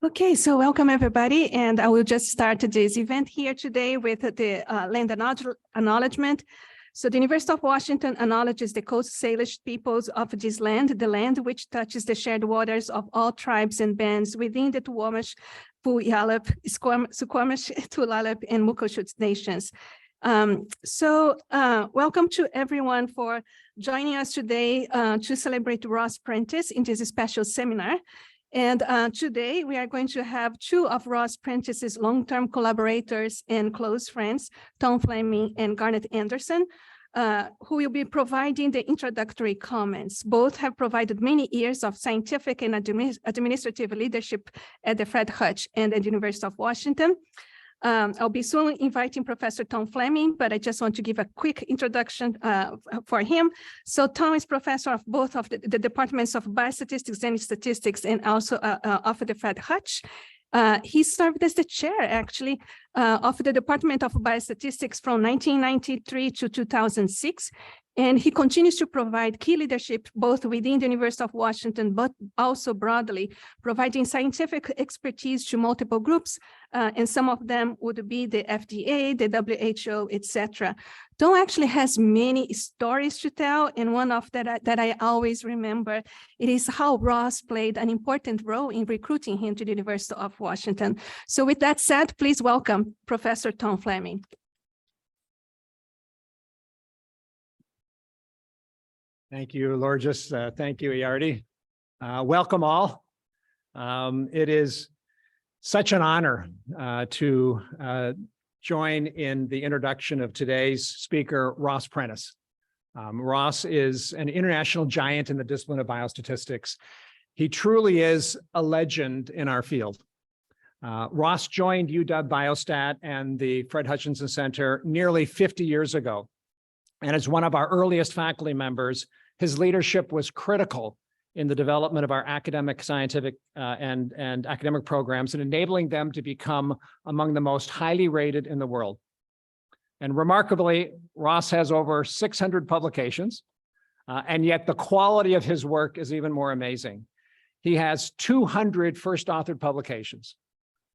Okay, so welcome everybody, and I will just start this event here today with the land acknowledgement. So the University of Washington acknowledges the Coast Salish peoples of this land, the land which touches the shared waters of all tribes and bands within the Tuwamish, Puyallup, Suquamish, Tulalip, and Muckleshoot nations. Welcome to everyone for joining us today to celebrate Ross Prentice in this special seminar. And today we are going to have two of Ross Prentice's long-term collaborators and close friends, Tom Fleming and Garnet Anderson, who will be providing the introductory comments. Both have provided many years of scientific and administrative leadership at the Fred Hutch and at the University of Washington. I'll be soon inviting Professor Tom Fleming, but I just want to give a quick introduction for him. So Tom is professor of both of the departments of biostatistics and statistics, and also of the Fred Hutch. He served as the chair, actually, of the Department of Biostatistics from 1993 to 2006. And he continues to provide key leadership both within the University of Washington, but also broadly, providing scientific expertise to multiple groups, and some of them would be the FDA, the WHO, etc. Tom actually has many stories to tell, and one of that I always remember, it is how Ross played an important role in recruiting him to the University of Washington. So with that said, please welcome Professor Tom Fleming. Thank you, Lourdes. Thank you, Yardi. Welcome all. It is such an honor to join in the introduction of today's speaker, Ross Prentice. Ross is an international giant in the discipline of biostatistics. He truly is a legend in our field. Ross joined UW Biostat and the Fred Hutchinson Center nearly 50 years ago. And as one of our earliest faculty members, his leadership was critical in the development of our academic, scientific, and academic programs and enabling them to become among the most highly rated in the world. And remarkably, Ross has over 600 publications, and yet the quality of his work is even more amazing. He has 200 first authored publications.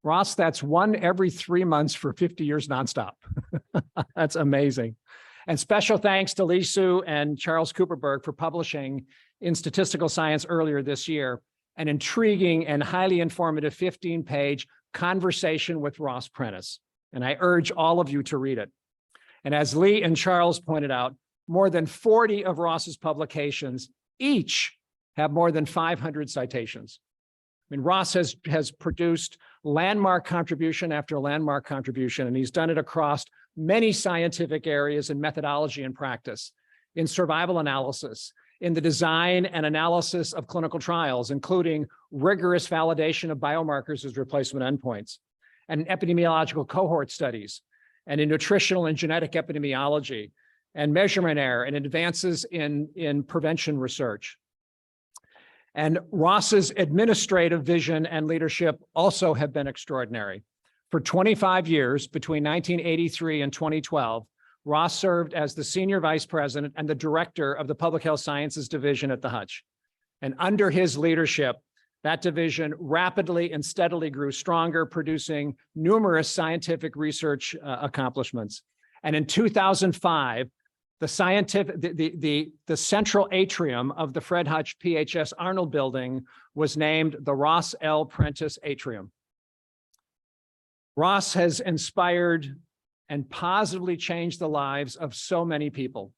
Ross, that's one every 3 months for 50 years nonstop. That's amazing. And special thanks to Lee Su and Charles Cooperberg for publishing in Statistical Science earlier this year an intriguing and highly informative 15-page conversation with Ross Prentice. And I urge all of you to read it. And as Lee and Charles pointed out, more than 40 of Ross's publications each have more than 500 citations. I mean, Ross has produced landmark contribution after landmark contribution, and he's done it across many scientific areas in methodology and practice, in survival analysis, in the design and analysis of clinical trials, including rigorous validation of biomarkers as replacement endpoints, and in epidemiological cohort studies, and in nutritional and genetic epidemiology, and measurement error, and advances in prevention research. And Ross's administrative vision and leadership also have been extraordinary. For 25 years, between 1983 and 2012, Ross served as the senior vice president and the director of the Public Health Sciences Division at the Hutch. And under his leadership, that division rapidly and steadily grew stronger, producing numerous scientific research accomplishments. And in 2005, the central atrium of the Fred Hutch PHS Arnold Building was named the Ross L. Prentice Atrium. Ross has inspired and positively changed the lives of so many people.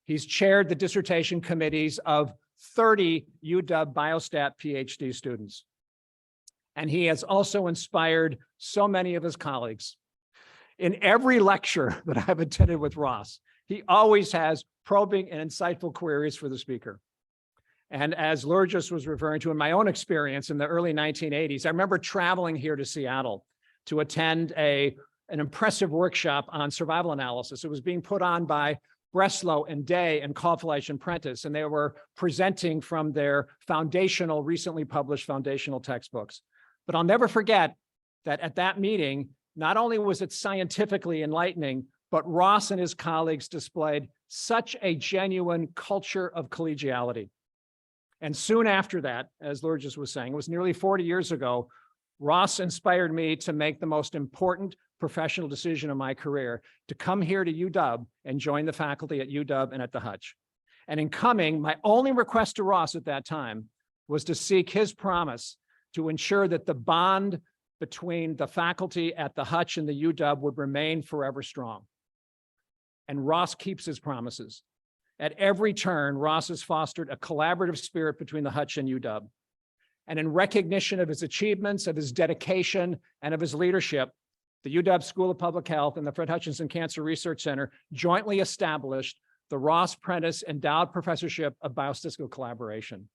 He's chaired the dissertation committees of 30 UW Biostat PhD students. And he has also inspired so many of his colleagues. In every lecture that I've attended with Ross, he always has probing and insightful queries for the speaker. And as Lourdes was referring to in my own experience in the early 1980s, I remember traveling here to Seattle to attend an impressive workshop on survival analysis. It was being put on by Breslow and Day and Kaufleich and Prentice, and they were presenting from their recently published foundational textbooks. But I'll never forget that at that meeting, not only was it scientifically enlightening, but Ross and his colleagues displayed such a genuine culture of collegiality. And soon after that, as Lourdes was saying, it was nearly 40 years ago, Ross inspired me to make the most important professional decision of my career, to come here to UW and join the faculty at UW and at the Hutch. And in coming, my only request to Ross at that time was to seek his promise to ensure that the bond between the faculty at the Hutch and the UW would remain forever strong. And Ross keeps his promises. At every turn, Ross has fostered a collaborative spirit between the Hutch and UW. And in recognition of his achievements, of his dedication, and of his leadership, the UW School of Public Health and the Fred Hutchinson Cancer Research Center jointly established the Ross Prentice Endowed Professorship of Biostatistical Collaboration.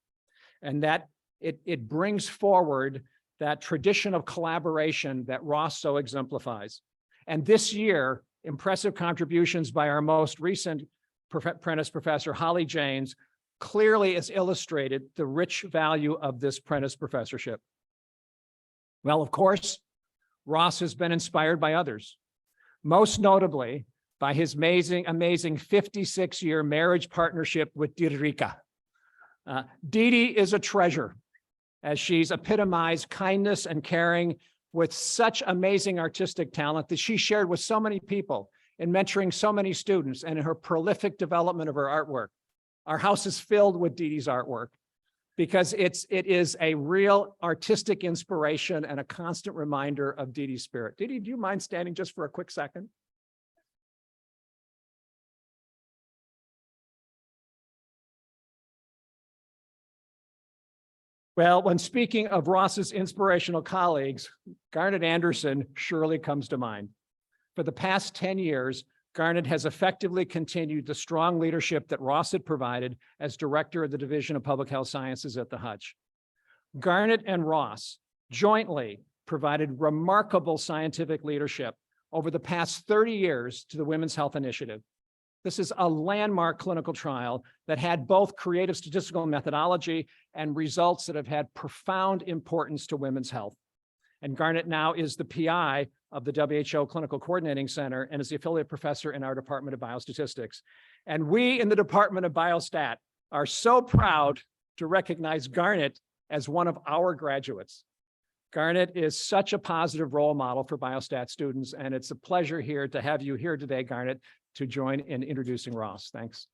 And that it brings forward that tradition of collaboration that Ross so exemplifies. And this year, impressive contributions by our most recent Prentice professor, Holly Janes, clearly has illustrated the rich value of this Prentice professorship. Well, of course, Ross has been inspired by others, most notably by his amazing 56-year marriage partnership with Didrika. Didi is a treasure, as she's epitomized kindness and caring with such amazing artistic talent that she shared with so many people in mentoring so many students and in her prolific development of her artwork. Our house is filled with Didi's artwork because it is a real artistic inspiration and a constant reminder of Didi's spirit. Didi, do you mind standing just for a quick second? Well, when speaking of Ross's inspirational colleagues, Garnet Anderson surely comes to mind. For the past 10 years, Garnet has effectively continued the strong leadership that Ross had provided as director of the Division of Public Health Sciences at the Hutch. Garnet and Ross jointly provided remarkable scientific leadership over the past 30 years to the Women's Health Initiative. This is a landmark clinical trial that had both creative statistical methodology and results that have had profound importance to women's health. And Garnet now is the PI of the WHO Clinical Coordinating Center and is the affiliate professor in our Department of Biostatistics. And we in the Department of Biostat are so proud to recognize Garnet as one of our graduates. Garnet is such a positive role model for biostat students, and it's a pleasure here to have you here today, Garnet, to join in introducing Ross. Thanks.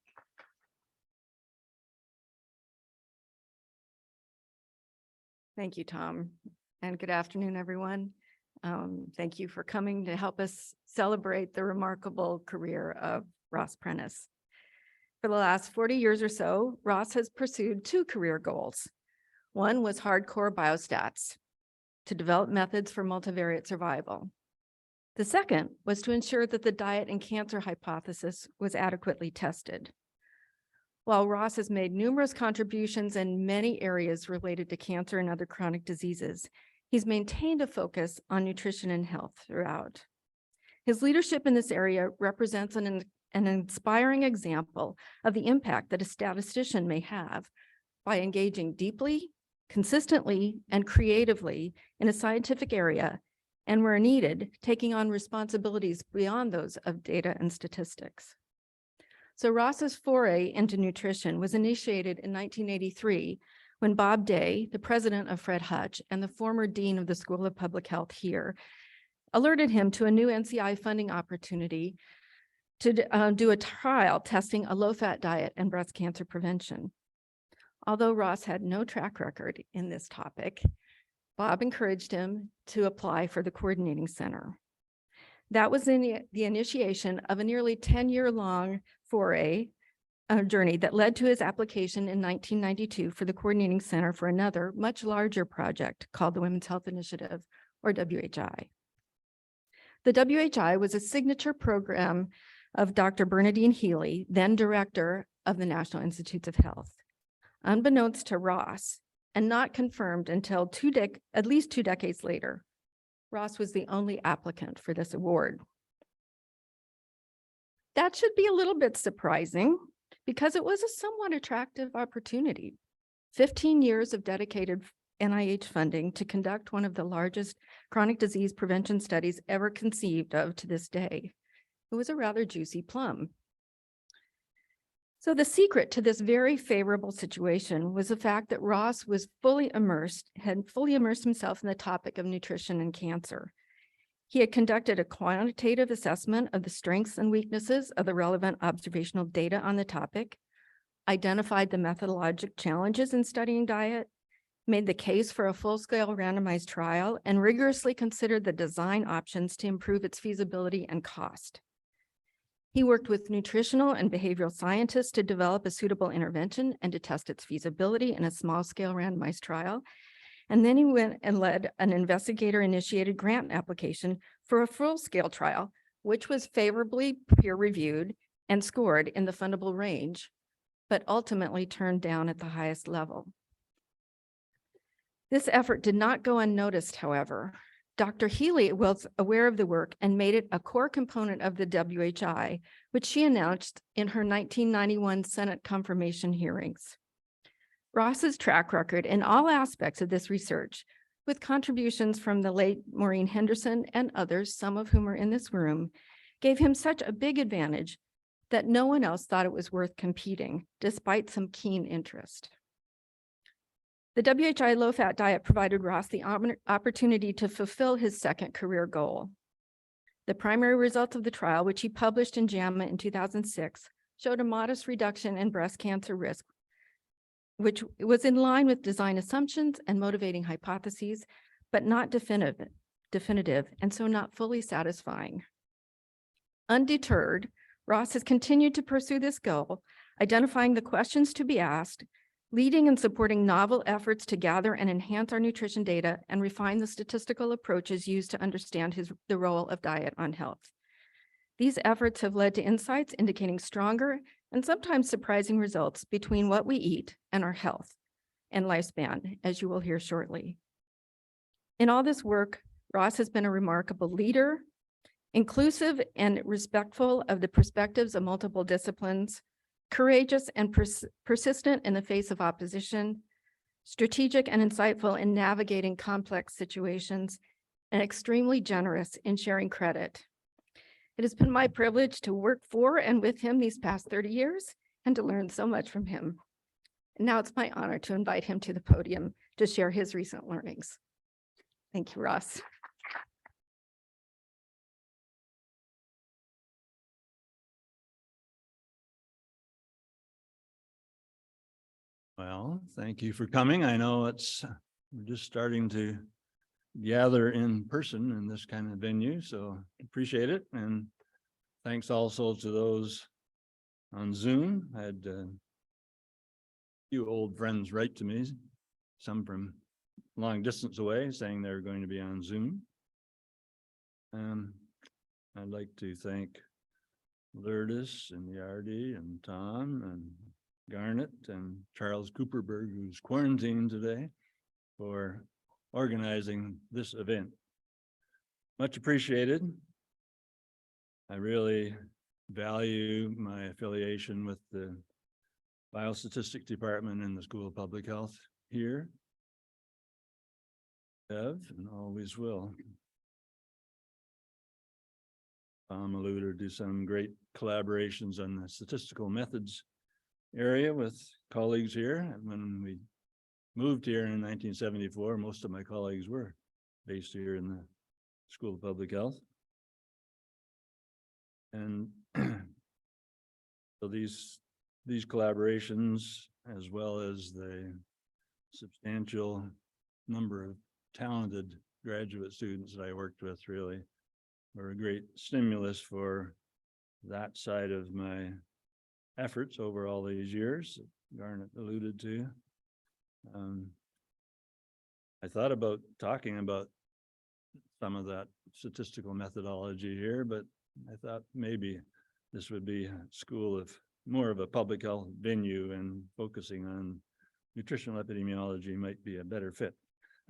Thank you, Tom, and good afternoon, everyone. Thank you for coming to help us celebrate the remarkable career of Ross Prentice. For the last 40 years or so, Ross has pursued two career goals. One was hardcore biostats, to develop methods for multivariate survival. The second was to ensure that the diet and cancer hypothesis was adequately tested. While Ross has made numerous contributions in many areas related to cancer and other chronic diseases, he's maintained a focus on nutrition and health throughout. His leadership in this area represents an inspiring example of the impact that a statistician may have by engaging deeply, consistently, and creatively in a scientific area, and where needed, taking on responsibilities beyond those of data and statistics. So Ross's foray into nutrition was initiated in 1983 when Bob Day, the president of Fred Hutch and the former dean of the School of Public Health here, alerted him to a new NCI funding opportunity to do a trial testing a low-fat diet and breast cancer prevention. Although Ross had no track record in this topic, Bob encouraged him to apply for the coordinating center. That was in the initiation of a nearly 10-year-long foray journey that led to his application in 1992 for the coordinating center for another much larger project called the Women's Health Initiative, or WHI. The WHI was a signature program of Dr. Bernadine Healy, then director of the National Institutes of Health. Unbeknownst to Ross, and not confirmed until at least 2 decades later, Ross was the only applicant for this award. That should be a little bit surprising because it was a somewhat attractive opportunity. 15 years of dedicated NIH funding to conduct one of the largest chronic disease prevention studies ever conceived of to this day. It was a rather juicy plum. So the secret to this very favorable situation was the fact that Ross was had fully immersed himself in the topic of nutrition and cancer. He had conducted a quantitative assessment of the strengths and weaknesses of the relevant observational data on the topic, identified the methodologic challenges in studying diet, made the case for a full-scale randomized trial, and rigorously considered the design options to improve its feasibility and cost. He worked with nutritional and behavioral scientists to develop a suitable intervention and to test its feasibility in a small-scale randomized trial. And then he went and led an investigator-initiated grant application for a full-scale trial, which was favorably peer-reviewed and scored in the fundable range, but ultimately turned down at the highest level. This effort did not go unnoticed, however. Dr. Healy was aware of the work and made it a core component of the WHI, which she announced in her 1991 Senate confirmation hearings. Ross's track record in all aspects of this research, with contributions from the late Maureen Henderson and others, some of whom are in this room, gave him such a big advantage that no one else thought it was worth competing, despite some keen interest. The WHI low-fat diet provided Ross the opportunity to fulfill his second career goal. The primary results of the trial, which he published in JAMA in 2006, showed a modest reduction in breast cancer risk, which was in line with design assumptions and motivating hypotheses, but not definitive, and so not fully satisfying. Undeterred, Ross has continued to pursue this goal, identifying the questions to be asked, leading and supporting novel efforts to gather and enhance our nutrition data and refine the statistical approaches used to understand the role of diet on health. These efforts have led to insights indicating stronger and sometimes surprising results between what we eat and our health and lifespan, as you will hear shortly. In all this work, Ross has been a remarkable leader, inclusive and respectful of the perspectives of multiple disciplines, courageous and persistent in the face of opposition, strategic and insightful in navigating complex situations, and extremely generous in sharing credit. It has been my privilege to work for and with him these past 30 years and to learn so much from him. And now it's my honor to invite him to the podium to share his recent learnings. Thank you, Ross. Well, thank you for coming. I know we're just starting to gather in person in this kind of venue, so appreciate it. And thanks also to those on Zoom. I had a few old friends write to me, some from long distance away, saying they're going to be on Zoom. I'd like to thank Lourdes and Yardi and Tom and Garnet and Charles Cooperberg, who's quarantined today, for organizing this event. Much appreciated. I really value my affiliation with the Biostatistics Department in the School of Public Health here. Have and always will. Tom alluded to some great collaborations on the statistical methods area with colleagues here. And when we moved here in 1974, most of my colleagues were based here in the School of Public Health. And so these collaborations, as well as the substantial number of talented graduate students that I worked with, really were a great stimulus for that side of my efforts over all these years that Garnet alluded to. I thought about talking about some of that statistical methodology here, but I thought maybe this would be a school of more of a public health venue, and focusing on nutritional epidemiology might be a better fit.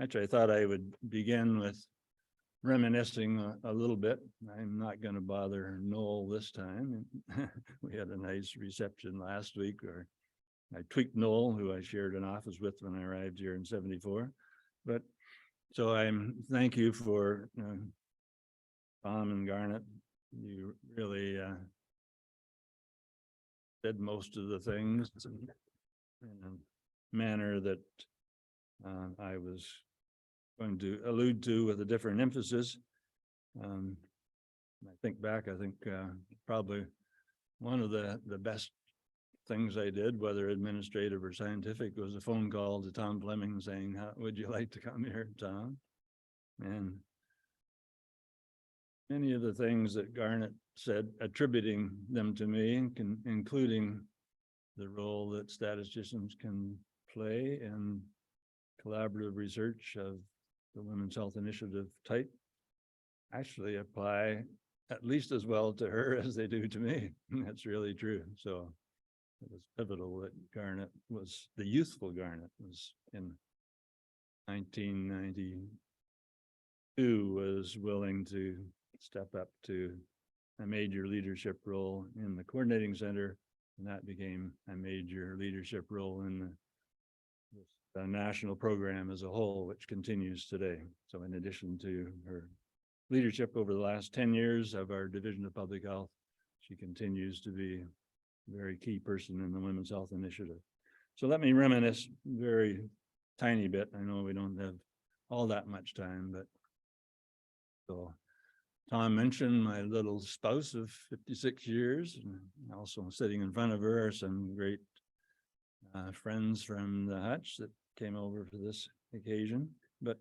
Actually, I thought I would begin with reminiscing a little bit. I'm not going to bother Noel this time. We had a nice reception last week where I tweaked Noel, who I shared an office with when I arrived here in '74. But so thank you for Tom and Garnet. You really did most of the things in a manner that I was going to allude to with a different emphasis. I think back, I think probably one of the best things I did, whether administrative or scientific, was a phone call to Tom Fleming saying, would you like to come here, Tom? And many of the things that Garnet said, attributing them to me, including the role that statisticians can play in collaborative research of the Women's Health Initiative type, actually apply at least as well to her as they do to me. That's really true. So it was pivotal that Garnet was, the youthful Garnet was in 1992, was willing to step up to a major leadership role in the coordinating center, and that became a major leadership role in the national program as a whole, which continues today. So in addition to her leadership over the last 10 years of our Division of Public Health, she continues to be a very key person in the Women's Health Initiative. So let me reminisce very tiny bit. I know we don't have all that much time, but so Tom mentioned my little spouse of 56 years, and also sitting in front of her are some great friends from the Hutch that came over for this occasion. But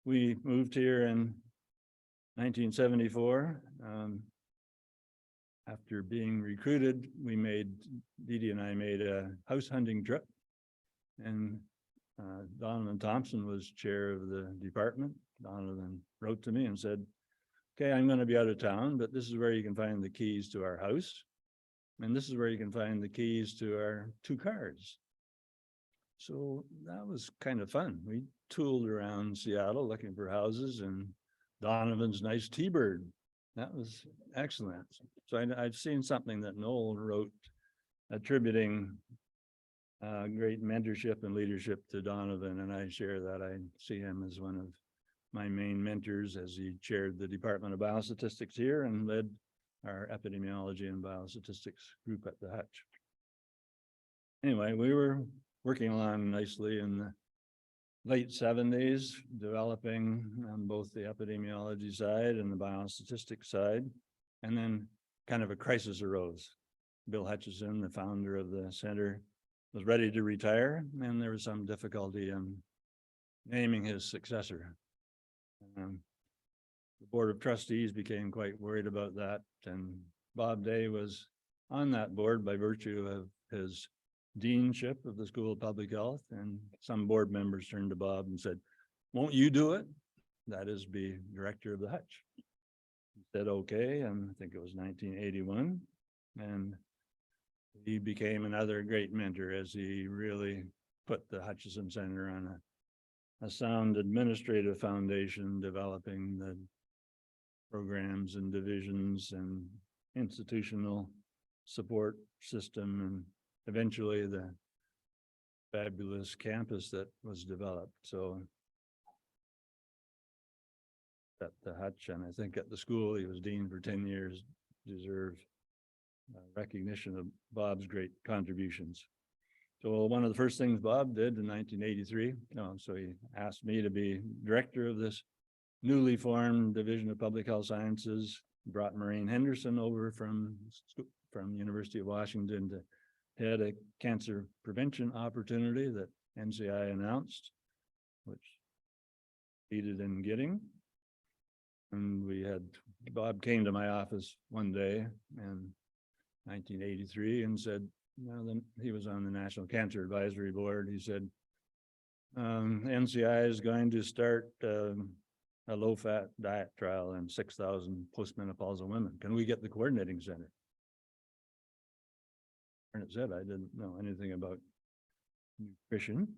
we moved here in 1974. After being recruited, Dee Dee and I made a house hunting trip, and Donovan Thompson was chair of the department. Donovan wrote to me and said, okay, I'm going to be out of town, but this is where you can find the keys to our house. And this is where you can find the keys to our 2 cars. So that was kind of fun. We tooled around Seattle looking for houses, and Donovan's nice T-Bird. That was excellent. So I've seen something that Noel wrote attributing great mentorship and leadership to Donovan, and I share that. I see him as one of my main mentors, as he chaired the Department of Biostatistics here and led our epidemiology and biostatistics group at the Hutch. Anyway, we were working along nicely in the late 70s, developing on both the epidemiology side and the biostatistics side. And then kind of a crisis arose. Bill Hutchison, the founder of the center, was ready to retire, and there was some difficulty in naming his successor. The Board of Trustees became quite worried about that, and Bob Day was on that board by virtue of his deanship of the School of Public Health, and some board members turned to Bob and said, won't you do it? That is, be director of the Hutch. He said, okay, and I think it was 1981, and he became another great mentor as he really put the Hutchison Center on a sound administrative foundation, developing the programs and divisions and institutional support system, and eventually the fabulous campus that was developed. So at the Hutch, and I think at the school, he was dean for 10 years, deserved recognition of Bob's great contributions. So one of the first things Bob did in 1983, so he asked me to be director of this newly formed Division of Public Health Sciences, brought Maureen Henderson over from University of Washington to head a cancer prevention opportunity that NCI announced, which succeeded in getting. And Bob came to my office one day in 1983 and said, then he was on the National Cancer Advisory Board. He said, NCI is going to start a low-fat diet trial in 6,000 postmenopausal women. Can we get the coordinating center? And it said I didn't know anything about nutrition,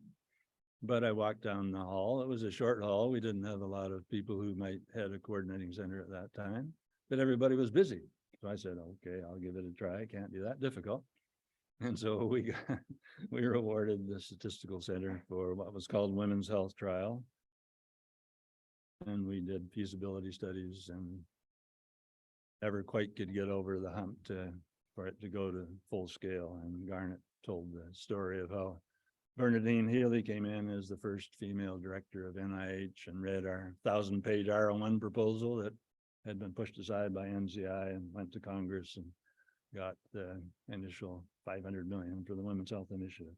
but I walked down the hall. It was a short hall. We didn't have a lot of people who might head a coordinating center at that time, but everybody was busy. So I said, okay, I'll give it a try. It can't be that difficult. And so we were awarded the statistical center for what was called Women's Health Trial. And we did feasibility studies and never quite could get over the hump to for it to go to full scale. And Garnet told the story of how Bernadine Healy came in as the first female director of NIH and read our 1,000-page R01 proposal that had been pushed aside by NCI and went to Congress and got the initial $500 million for the Women's Health Initiative.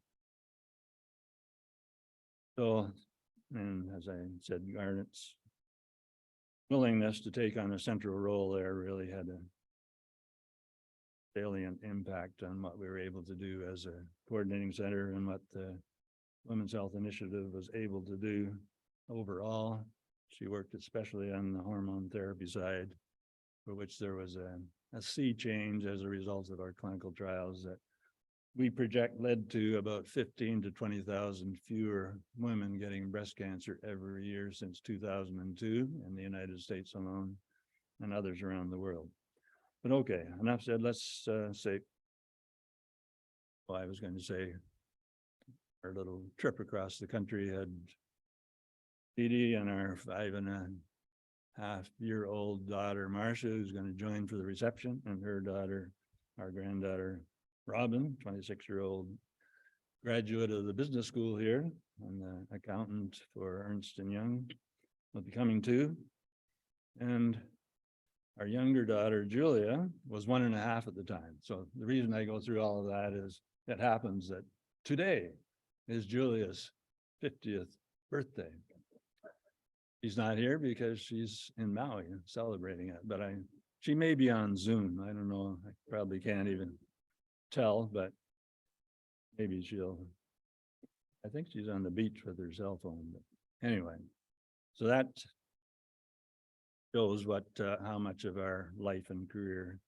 So, and as I said, Garnet's willingness to take on a central role there really had a salient impact on what we were able to do as a coordinating center and what the Women's Health Initiative was able to do overall. She worked especially on the hormone therapy side, for which there was a sea change as a result of our clinical trials that we project led to about 15 to 20,000 fewer women getting breast cancer every year since 2002 in the United States alone and others around the world. But okay, enough said. Let's say, well, I was going to say our little trip across the country had Dee Dee and our 5.5-year-old daughter, Marcia, who's going to join for the reception, and her daughter, our granddaughter, Robin, 26-year-old graduate of the business school here and the accountant for Ernst & Young, will be coming too. And our younger daughter, Julia, was 1.5 at the time. So the reason I go through all of that is it happens that today is Julia's 50th birthday. She's not here because she's in Maui celebrating it, but she may be on Zoom. I don't know. I probably can't even tell, but maybe I think she's on the beach with her cell phone. But anyway, so that shows how much of our life and career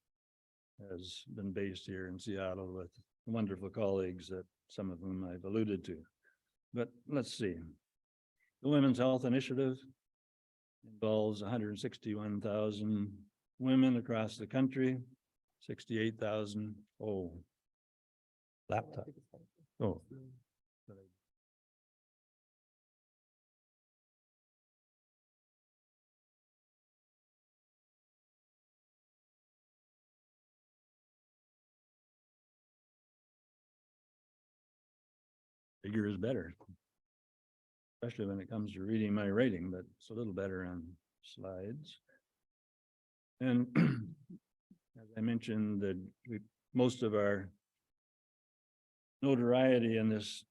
has been based here in Seattle with wonderful colleagues that some of whom I've alluded to. But let's see. The Women's Health Initiative involves 161,000 women across the country, 68,000. Oh, laptop. Oh. Bigger is better, especially when it comes to reading my writing, but it's a little better on slides. And as I mentioned, that most of our notoriety in this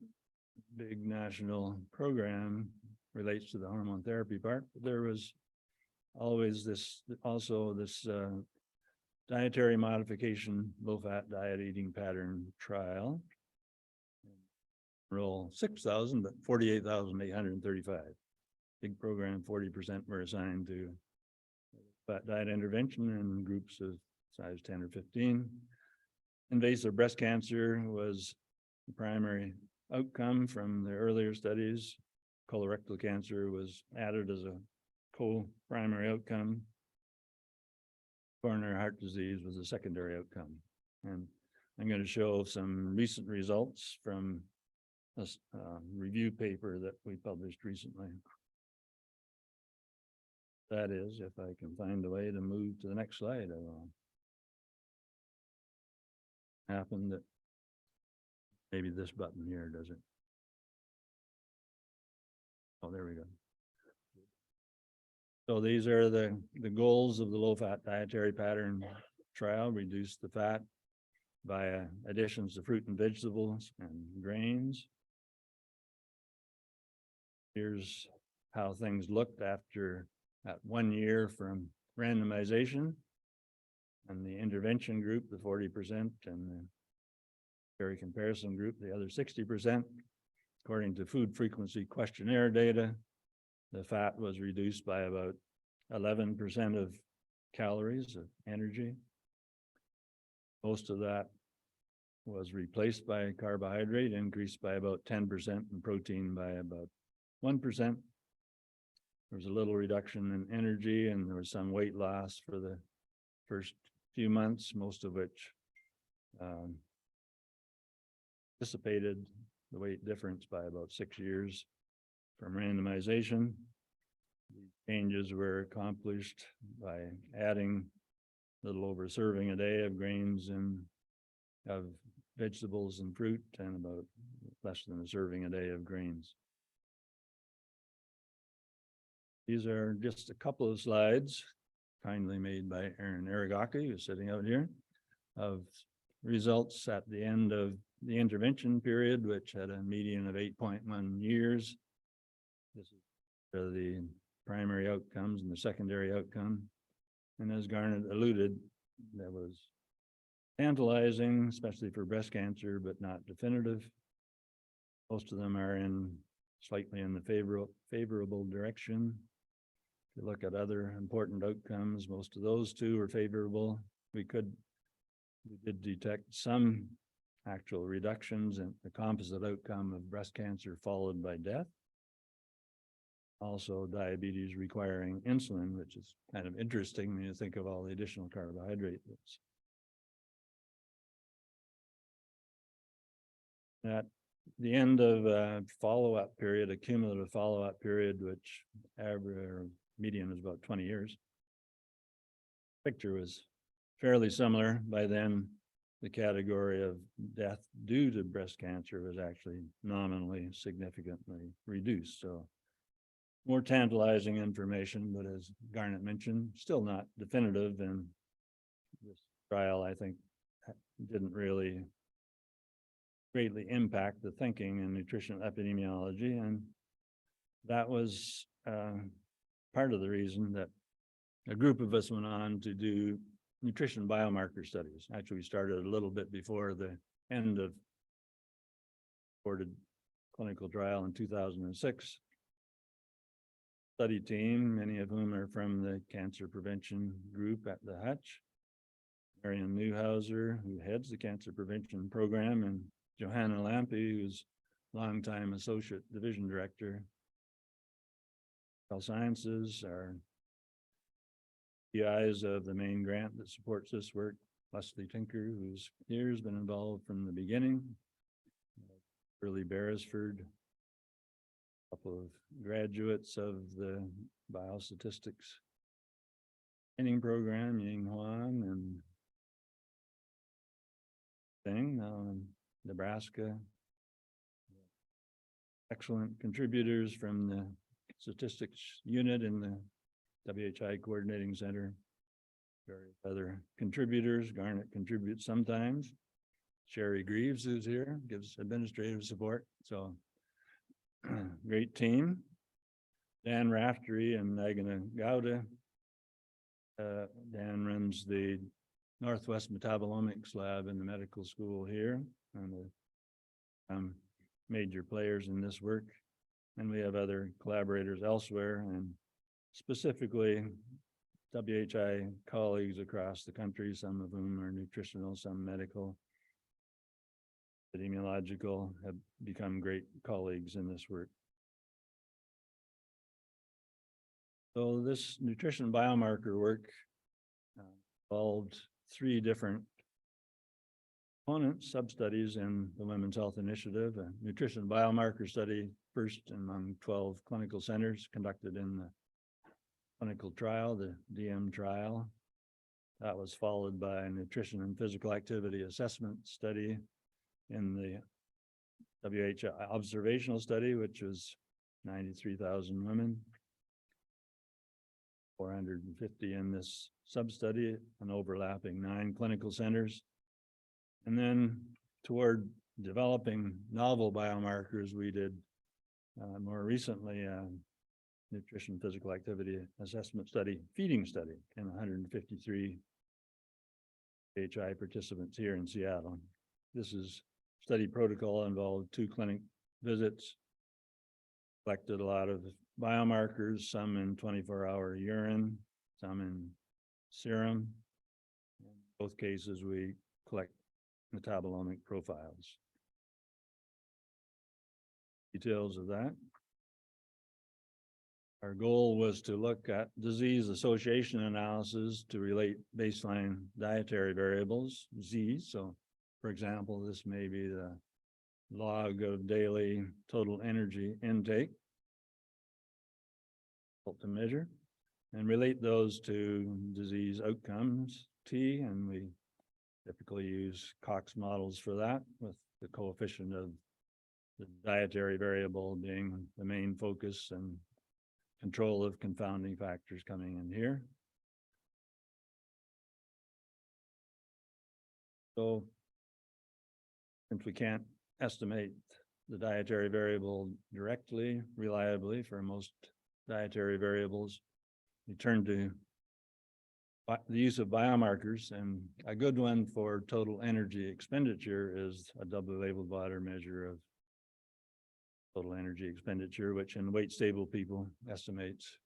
big national program relates to the hormone therapy part. But there was always this dietary modification, low-fat diet eating pattern trial. Enroll 6,000, but 48,835. Big program, 40% were assigned to fat diet intervention in groups of size 10 or 15. Invasive breast cancer was the primary outcome from the earlier studies. Colorectal cancer was added as a co-primary outcome. Coronary heart disease was a secondary outcome. And I'm going to show some recent results from a review paper that we published recently. That is, if I can find a way to move to the next slide, I will. Happened that maybe this button here does it. Oh, there we go. So these are the goals of the low-fat dietary pattern trial: reduce the fat via additions to fruit and vegetables and grains. Here's how things looked at 1 year from randomization. And the intervention group, the 40%, and the very comparison group, the other 60%. According to food frequency questionnaire data, the fat was reduced by about 11% of calories of energy. Most of that was replaced by carbohydrate, increased by about 10%, and protein by about 1%. There was a little reduction in energy, and there was some weight loss for the first few months, most of which dissipated the weight difference by about 6 years from randomization. These changes were accomplished by adding a little over a serving a day of grains and of vegetables and fruit and about less than a serving a day of grains. These are just a couple of slides kindly made by Aaron Aragaki, who's sitting out here, of results at the end of the intervention period, which had a median of 8.1 years. This is the primary outcomes and the secondary outcome. And as Garnet alluded, that was tantalizing, especially for breast cancer, but not definitive. Most of them are slightly in the favorable direction. If you look at other important outcomes, most of those two are favorable. We did detect some actual reductions in the composite outcome of breast cancer followed by death. Also diabetes requiring insulin, which is kind of interesting when you think of all the additional carbohydrate that's at the end of a follow-up period, a cumulative follow-up period, which median was about 20 years. Picture was fairly similar. By then, the category of death due to breast cancer was actually nominally significantly reduced. So more tantalizing information, but as Garnet mentioned, still not definitive. And this trial, I think, didn't really greatly impact the thinking in nutritional epidemiology. And that was part of the reason that a group of us went on to do nutrition biomarker studies. Actually, we started a little bit before the end of reported clinical trial in 2006. Study team, many of whom are from the cancer prevention group at the Hutch. Marion Newhauser, who heads the cancer prevention program, and Johanna Lampe, who's longtime associate division director. Health Sciences are PIs of the main grant that supports this work. Leslie Tinker, who's here, has been involved from the beginning. Shirley Beresford, a couple of graduates of the biostatistics training program, Ying Huan and Thing, now in Nebraska. Excellent contributors from the statistics unit in the WHI Coordinating Center. Various other contributors. Garnet contributes sometimes. Sherry Greaves, who's here, gives administrative support. So great team. Dan Raftery and Nagana Gowda. Dan runs the Northwest Metabolomics Lab in the medical school here, and the major players in this work. And we have other collaborators elsewhere, and specifically WHI colleagues across the country, some of whom are nutritional, some medical, epidemiological, have become great colleagues in this work. So this nutrition biomarker work involved 3 different components, sub-studies in the Women's Health Initiative, a nutrition biomarker study, first among 12 clinical centers conducted in the clinical trial, the DM trial. That was followed by a nutrition and physical activity assessment study in the WHO observational study, which was 93,000 women, 450 in this sub-study, and overlapping 9 clinical centers. And then toward developing novel biomarkers, we did more recently nutrition physical activity assessment study, feeding study in 153 HI participants here in Seattle. This is study protocol, involved 2 clinic visits, collected a lot of biomarkers, some in 24-hour urine, some in serum. In both cases, we collect metabolomic profiles. Details of that. Our goal was to look at disease association analysis to relate baseline dietary variables, Z's. So, for example, this may be the log of daily total energy intake to measure, and relate those to disease outcomes, T, and we typically use Cox models for that, with the coefficient of the dietary variable being the main focus and control of confounding factors coming in here. So since we can't estimate the dietary variable directly, reliably for most dietary variables, we turn to the use of biomarkers, and a good one for total energy expenditure is a doubly labeled water measure of total energy expenditure, which in weight stable people estimates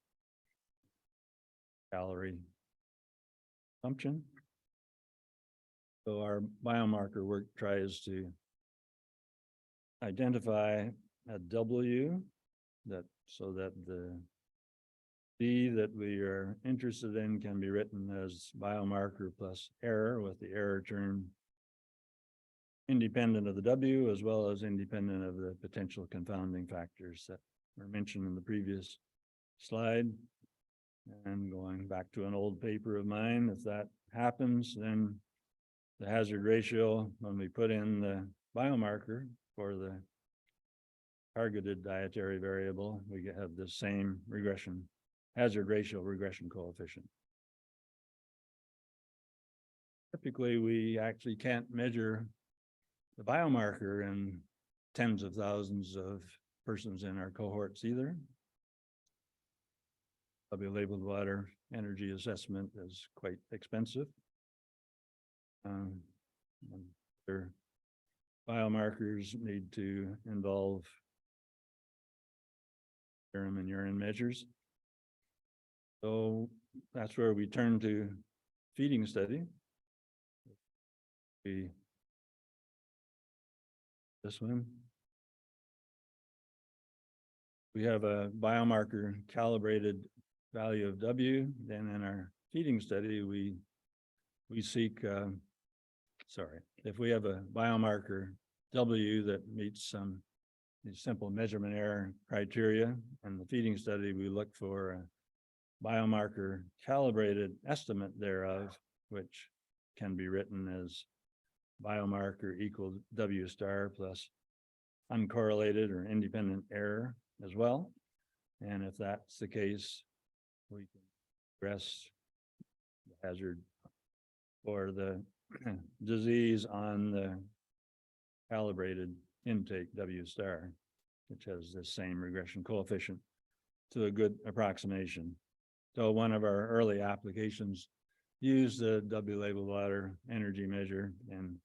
calorie consumption. So our biomarker work tries to identify a W so that the D that we are interested in can be written as biomarker plus error, with the error term independent of the W as well as independent of the potential confounding factors that were mentioned in the previous slide. And going back to an old paper of mine, if that happens, then the hazard ratio, when we put in the biomarker for the targeted dietary variable, we have the same regression, hazard ratio regression coefficient. Typically, we actually can't measure the biomarker in tens of thousands of persons in our cohorts either. W-labeled water energy assessment is quite expensive. Their biomarkers need to involve serum and urine measures. So that's where we turn to feeding study. This one. We have a biomarker calibrated value of W. Then in our feeding study, we seek, if we have a biomarker W that meets some simple measurement error criteria, in the feeding study, we look for a biomarker calibrated estimate thereof, which can be written as biomarker equal W star plus uncorrelated or independent error as well. And if that's the case, we can address the hazard or the disease on the calibrated intake W star, which has the same regression coefficient to a good approximation. So one of our early applications used the W-labeled water energy measure and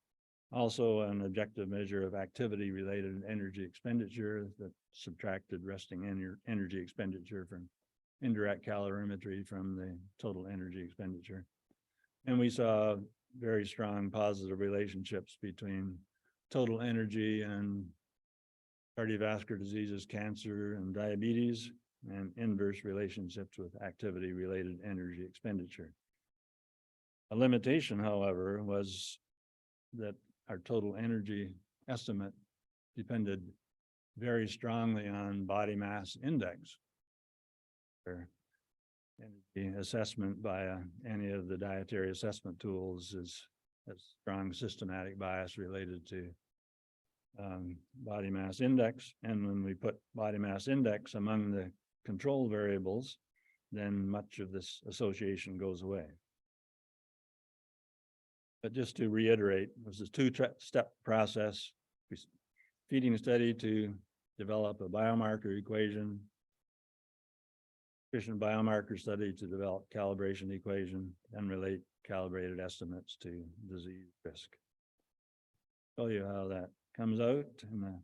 also an objective measure of activity related energy expenditure that subtracted resting energy expenditure from indirect calorimetry from the total energy expenditure. And we saw very strong positive relationships between total energy and cardiovascular diseases, cancer, and diabetes, and inverse relationships with activity related energy expenditure. A limitation, however, was that our total energy estimate depended very strongly on body mass index. Energy assessment by any of the dietary assessment tools is a strong systematic bias related to body mass index. And when we put body mass index among the control variables, then much of this association goes away. But just to reiterate, it was a two-step process. Feeding study to develop a biomarker equation, efficient biomarker study to develop calibration equation, and relate calibrated estimates to disease risk. Show you how that comes out in a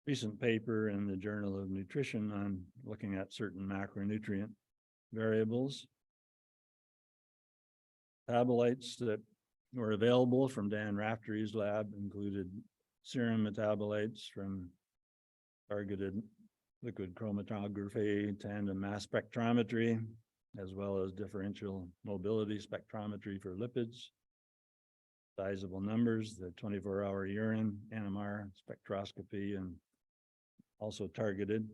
recent paper in the Journal of Nutrition on looking at certain macronutrient variables. Metabolites that were available from Dan Raftery's lab included serum metabolites from targeted liquid chromatography, tandem mass spectrometry, as well as differential mobility spectrometry for lipids. Sizable numbers, the 24-hour urine, NMR spectroscopy, and also targeted,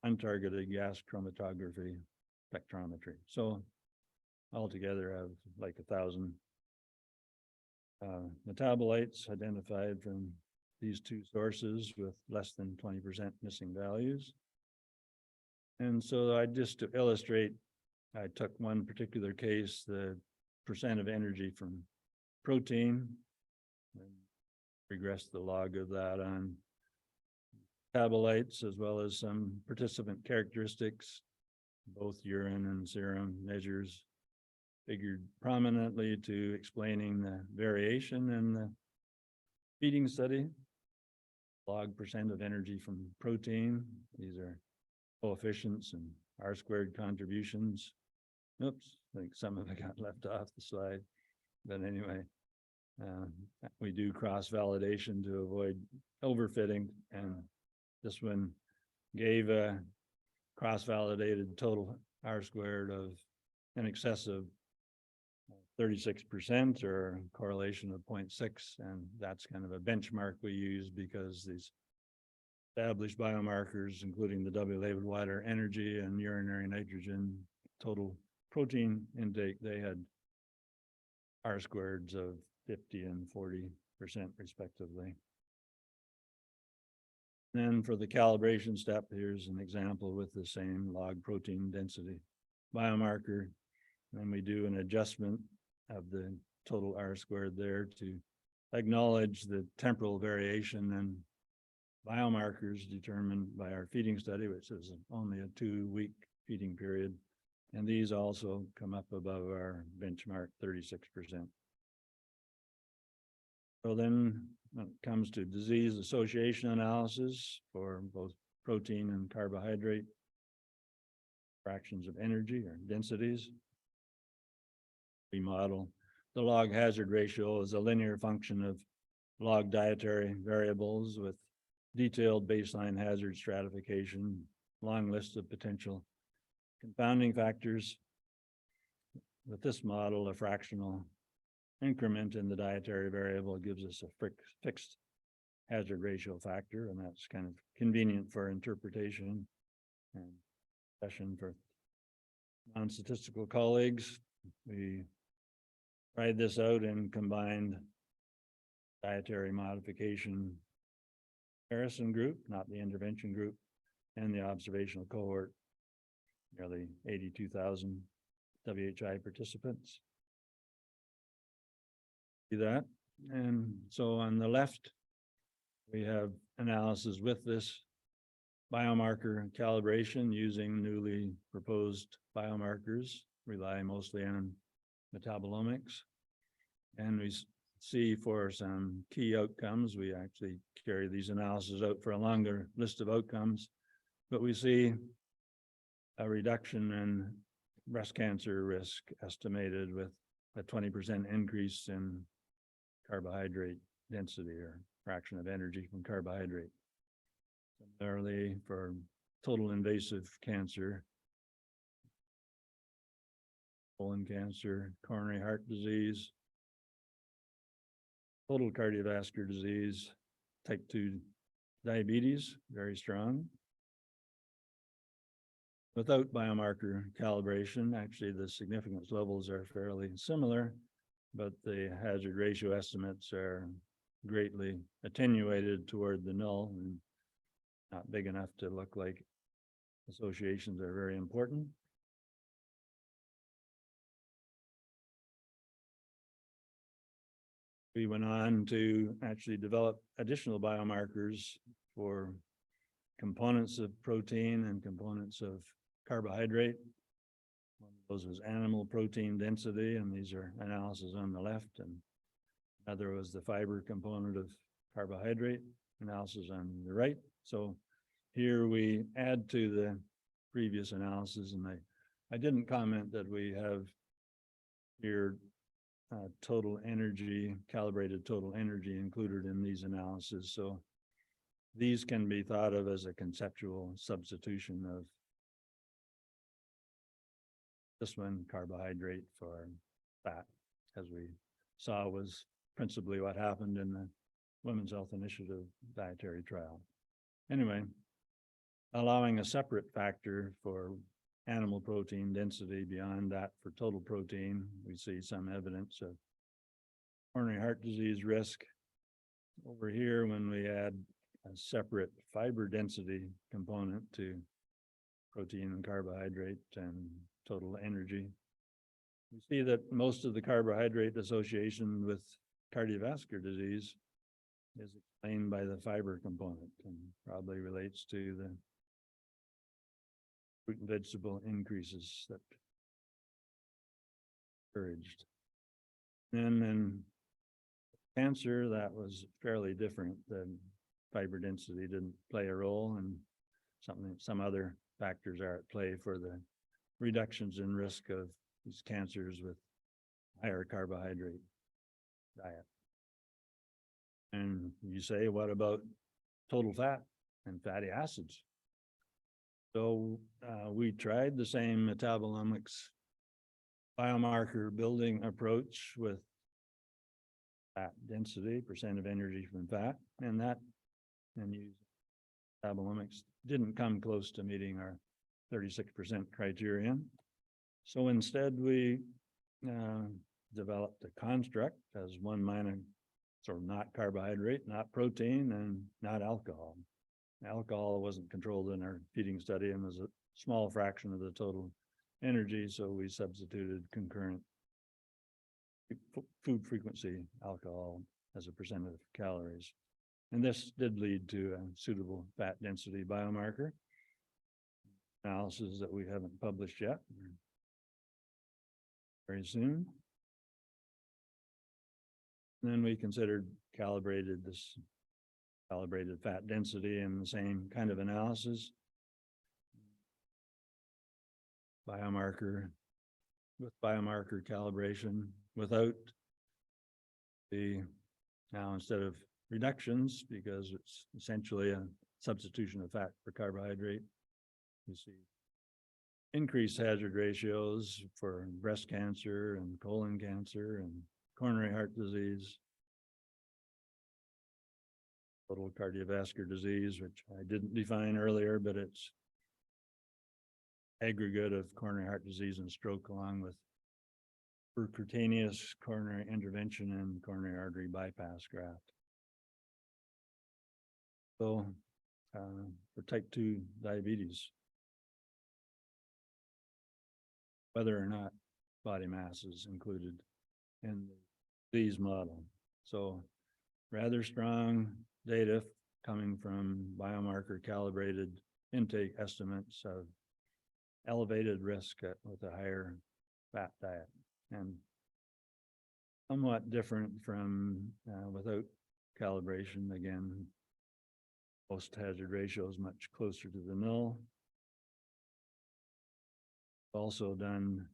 untargeted gas chromatography spectrometry. So altogether have like 1,000 metabolites identified from these two sources with less than 20% missing values. And so just to illustrate, I took one particular case, the percent of energy from protein, and regressed the log of that on metabolites as well as some participant characteristics, both urine and serum measures figured prominently to explaining the variation in the feeding study. Log percent of energy from protein. These are coefficients and R-squared contributions. Oops, I think some of it got left off the slide. But anyway, we do cross-validation to avoid overfitting, and this one gave a cross-validated total R-squared of in excess of 36% or a correlation of 0.6, and that's kind of a benchmark we use because these established biomarkers, including the W-labeled water energy and urinary nitrogen total protein intake, they had R-squareds of 50 and 40% respectively. Then for the calibration step, here's an example with the same log protein density biomarker. And we do an adjustment of the total R-squared there to acknowledge the temporal variation and biomarkers determined by our feeding study, which is only a 2-week feeding period. And these also come up above our benchmark 36%. So then when it comes to disease association analysis for both protein and carbohydrate fractions of energy or densities, we model the log hazard ratio as a linear function of log dietary variables with detailed baseline hazard stratification, long list of potential confounding factors. With this model, a fractional increment in the dietary variable gives us a fixed hazard ratio factor, and that's kind of convenient for interpretation and session for non-statistical colleagues. We tried this out in combined dietary modification comparison group, not the intervention group, and the observational cohort, nearly 82,000 WHI participants. See that? And so on the left, we have analysis with this biomarker calibration using newly proposed biomarkers, rely mostly on metabolomics. And we see for some key outcomes, we actually carry these analyses out for a longer list of outcomes, but we see a reduction in breast cancer risk estimated with a 20% increase in carbohydrate density or fraction of energy from carbohydrate. Similarly, for total invasive cancer, colon cancer, coronary heart disease, total cardiovascular disease, type 2 diabetes, very strong. Without biomarker calibration, actually the significance levels are fairly similar, but the hazard ratio estimates are greatly attenuated toward the null and not big enough to look like associations are very important. We went on to actually develop additional biomarkers for components of protein and components of carbohydrate. One of those was animal protein density, and these are analyses on the left, and another was the fiber component of carbohydrate, analysis on the right. So here we add to the previous analysis, and I didn't comment that we have here total energy, calibrated total energy included in these analyses. So these can be thought of as a conceptual substitution of this one, carbohydrate for fat, as we saw was principally what happened in the Women's Health Initiative dietary trial. Anyway, allowing a separate factor for animal protein density beyond that for total protein, we see some evidence of coronary heart disease risk over here when we add a separate fiber density component to protein and carbohydrate and total energy. We see that most of the carbohydrate association with cardiovascular disease is explained by the fiber component and probably relates to the fruit and vegetable increases that encouraged. And then cancer, that was fairly different. The fiber density didn't play a role, and some other factors are at play for the reductions in risk of these cancers with higher carbohydrate diet. And you say, what about total fat and fatty acids? So we tried the same metabolomics biomarker building approach with fat density, percent of energy from fat, and use metabolomics didn't come close to meeting our 36% criterion. So instead we developed a construct as one minor, sort of not carbohydrate, not protein, and not alcohol. Alcohol wasn't controlled in our feeding study and was a small fraction of the total energy, so we substituted concurrent food frequency alcohol as a percent of calories. And this did lead to a suitable fat density biomarker analysis that we haven't published yet. Very soon. And then we considered calibrated fat density in the same kind of analysis. Biomarker with biomarker calibration without now instead of reductions, because it's essentially a substitution of fat for carbohydrate, you see increased hazard ratios for breast cancer and colon cancer and coronary heart disease, total cardiovascular disease, which I didn't define earlier, but it's aggregate of coronary heart disease and stroke along with percutaneous coronary intervention and coronary artery bypass graft. So for type 2 diabetes, whether or not body mass is included in the disease model. So rather strong data coming from biomarker calibrated intake estimates of elevated risk with a higher fat diet, and somewhat different from without calibration. Again, most hazard ratio is much closer to the null. Also done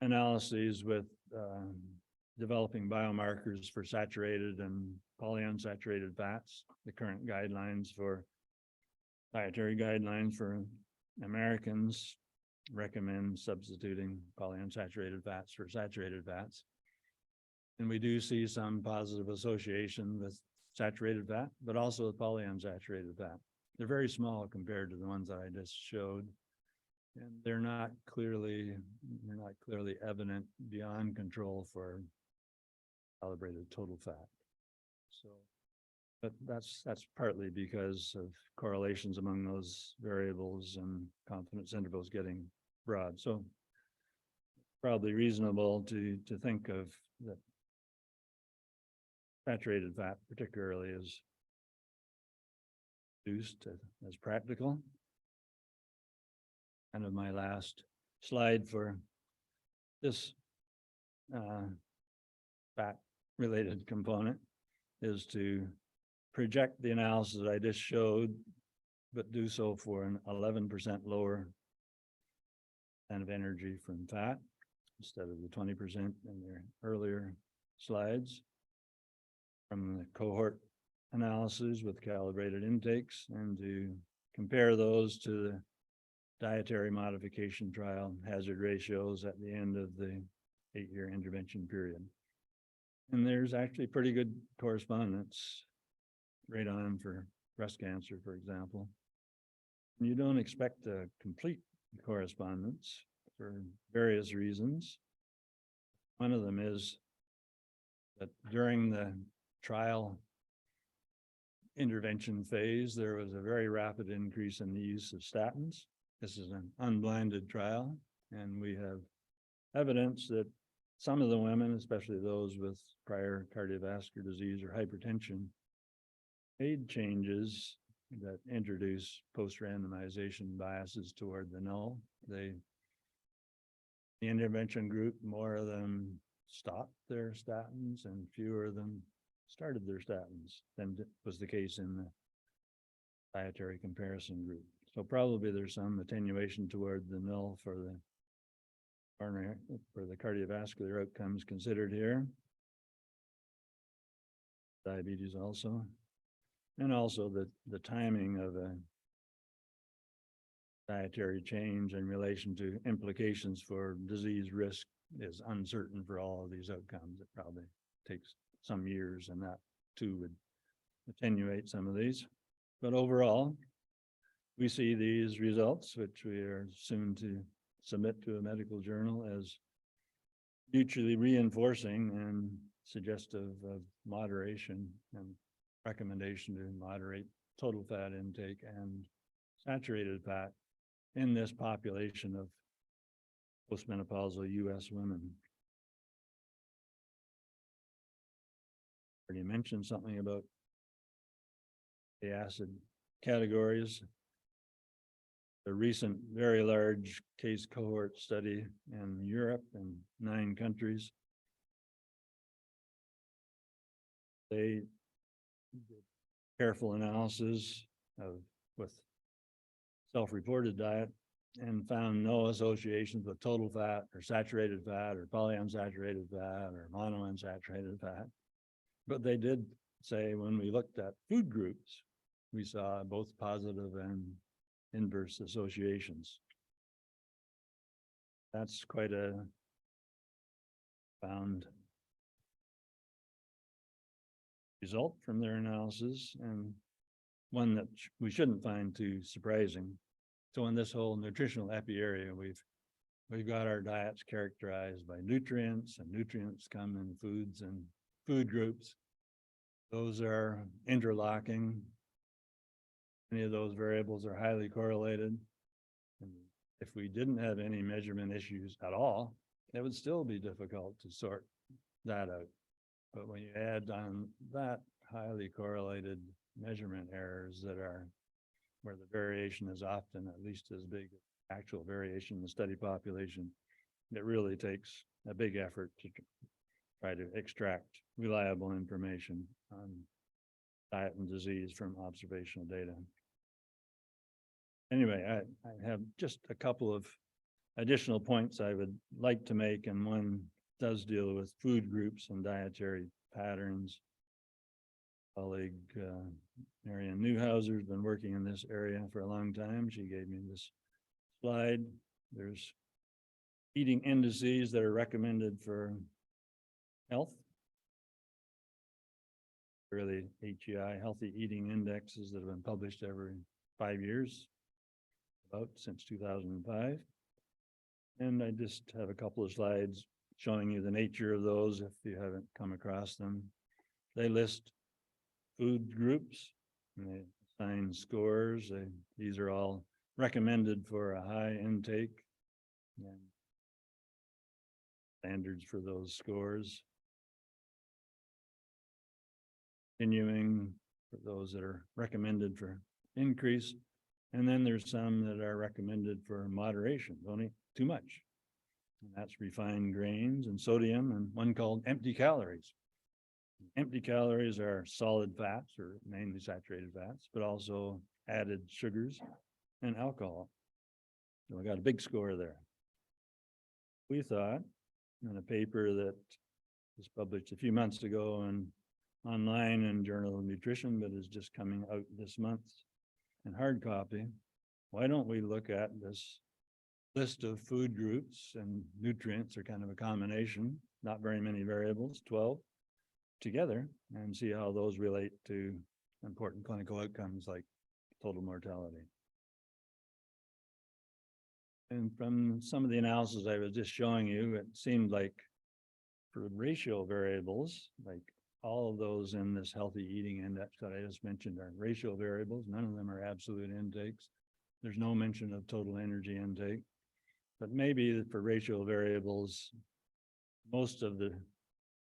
analyses with developing biomarkers for saturated and polyunsaturated fats. The current guidelines for dietary guidelines for Americans recommend substituting polyunsaturated fats for saturated fats. And we do see some positive association with saturated fat, but also with polyunsaturated fat. They're very small compared to the ones that I just showed. And they're not clearly evident beyond control for calibrated total fat. So, but that's partly because of correlations among those variables and confidence intervals getting broad. So probably reasonable to think of that saturated fat particularly is reduced as practical. Kind of my last slide for this fat related component is to project the analysis I just showed, but do so for an 11% lower kind of energy from fat instead of the 20% in their earlier slides, from the cohort analysis with calibrated intakes, and to compare those to the dietary modification trial hazard ratios at the end of the 8-year intervention period. And there's actually pretty good correspondence right on for breast cancer, for example. And you don't expect a complete correspondence for various reasons. One of them is that during the trial intervention phase, there was a very rapid increase in the use of statins. This is an unblinded trial, and we have evidence that some of the women, especially those with prior cardiovascular disease or hypertension, made changes that introduce post-randomization biases toward the null. The intervention group, more of them stopped their statins and fewer of them started their statins than was the case in the dietary comparison group. So probably there's some attenuation toward the null for the cardiovascular outcomes considered here. Diabetes also. And also the timing of a dietary change in relation to implications for disease risk is uncertain for all of these outcomes. It probably takes some years, and that too would attenuate some of these. But overall, we see these results, which we are soon to submit to a medical journal, as mutually reinforcing and suggestive of moderation and recommendation to moderate total fat intake and saturated fat in this population of postmenopausal U.S. women. Already mentioned something about the acid categories. A recent very large case cohort study in Europe in 9 countries. They did careful analysis with self-reported diet and found no associations with total fat or saturated fat or polyunsaturated fat or monounsaturated fat. But they did say when we looked at food groups, we saw both positive and inverse associations. That's quite a found result from their analysis, and one that we shouldn't find too surprising. So in this whole nutritional epi area, we've got our diets characterized by nutrients, and nutrients come in foods and food groups. Those are interlocking. Many of those variables are highly correlated. And if we didn't have any measurement issues at all, it would still be difficult to sort that out. But when you add on that highly correlated measurement errors that are where the variation is often at least as big as actual variation in the study population, it really takes a big effort to try to extract reliable information on diet and disease from observational data. Anyway, I have just a couple of additional points I would like to make, and one does deal with food groups and dietary patterns. Colleague Marianne Newhouser has been working in this area for a long time. She gave me this slide. There's eating indices that are recommended for health. Really HEI, healthy eating indexes that have been published every 5 years, about since 2005. And I just have a couple of slides showing you the nature of those if you haven't come across them. They list food groups and they assign scores. These are all recommended for a high intake and standards for those scores. Continuing for those that are recommended for increase. And then there's some that are recommended for moderation, don't eat too much. And that's refined grains and sodium, and one called empty calories. Empty calories are solid fats, or mainly saturated fats, but also added sugars and alcohol. So we got a big score there. We thought in a paper that was published a few months ago and online in Journal of Nutrition, but is just coming out this month in hard copy, why don't we look at this list of food groups, and nutrients are kind of a combination, not very many variables, 12 together, and see how those relate to important clinical outcomes like total mortality. And from some of the analysis I was just showing you, it seemed like for ratio variables, like all of those in this healthy eating index that I just mentioned are ratio variables. None of them are absolute intakes. There's no mention of total energy intake. But maybe for ratio variables, most of the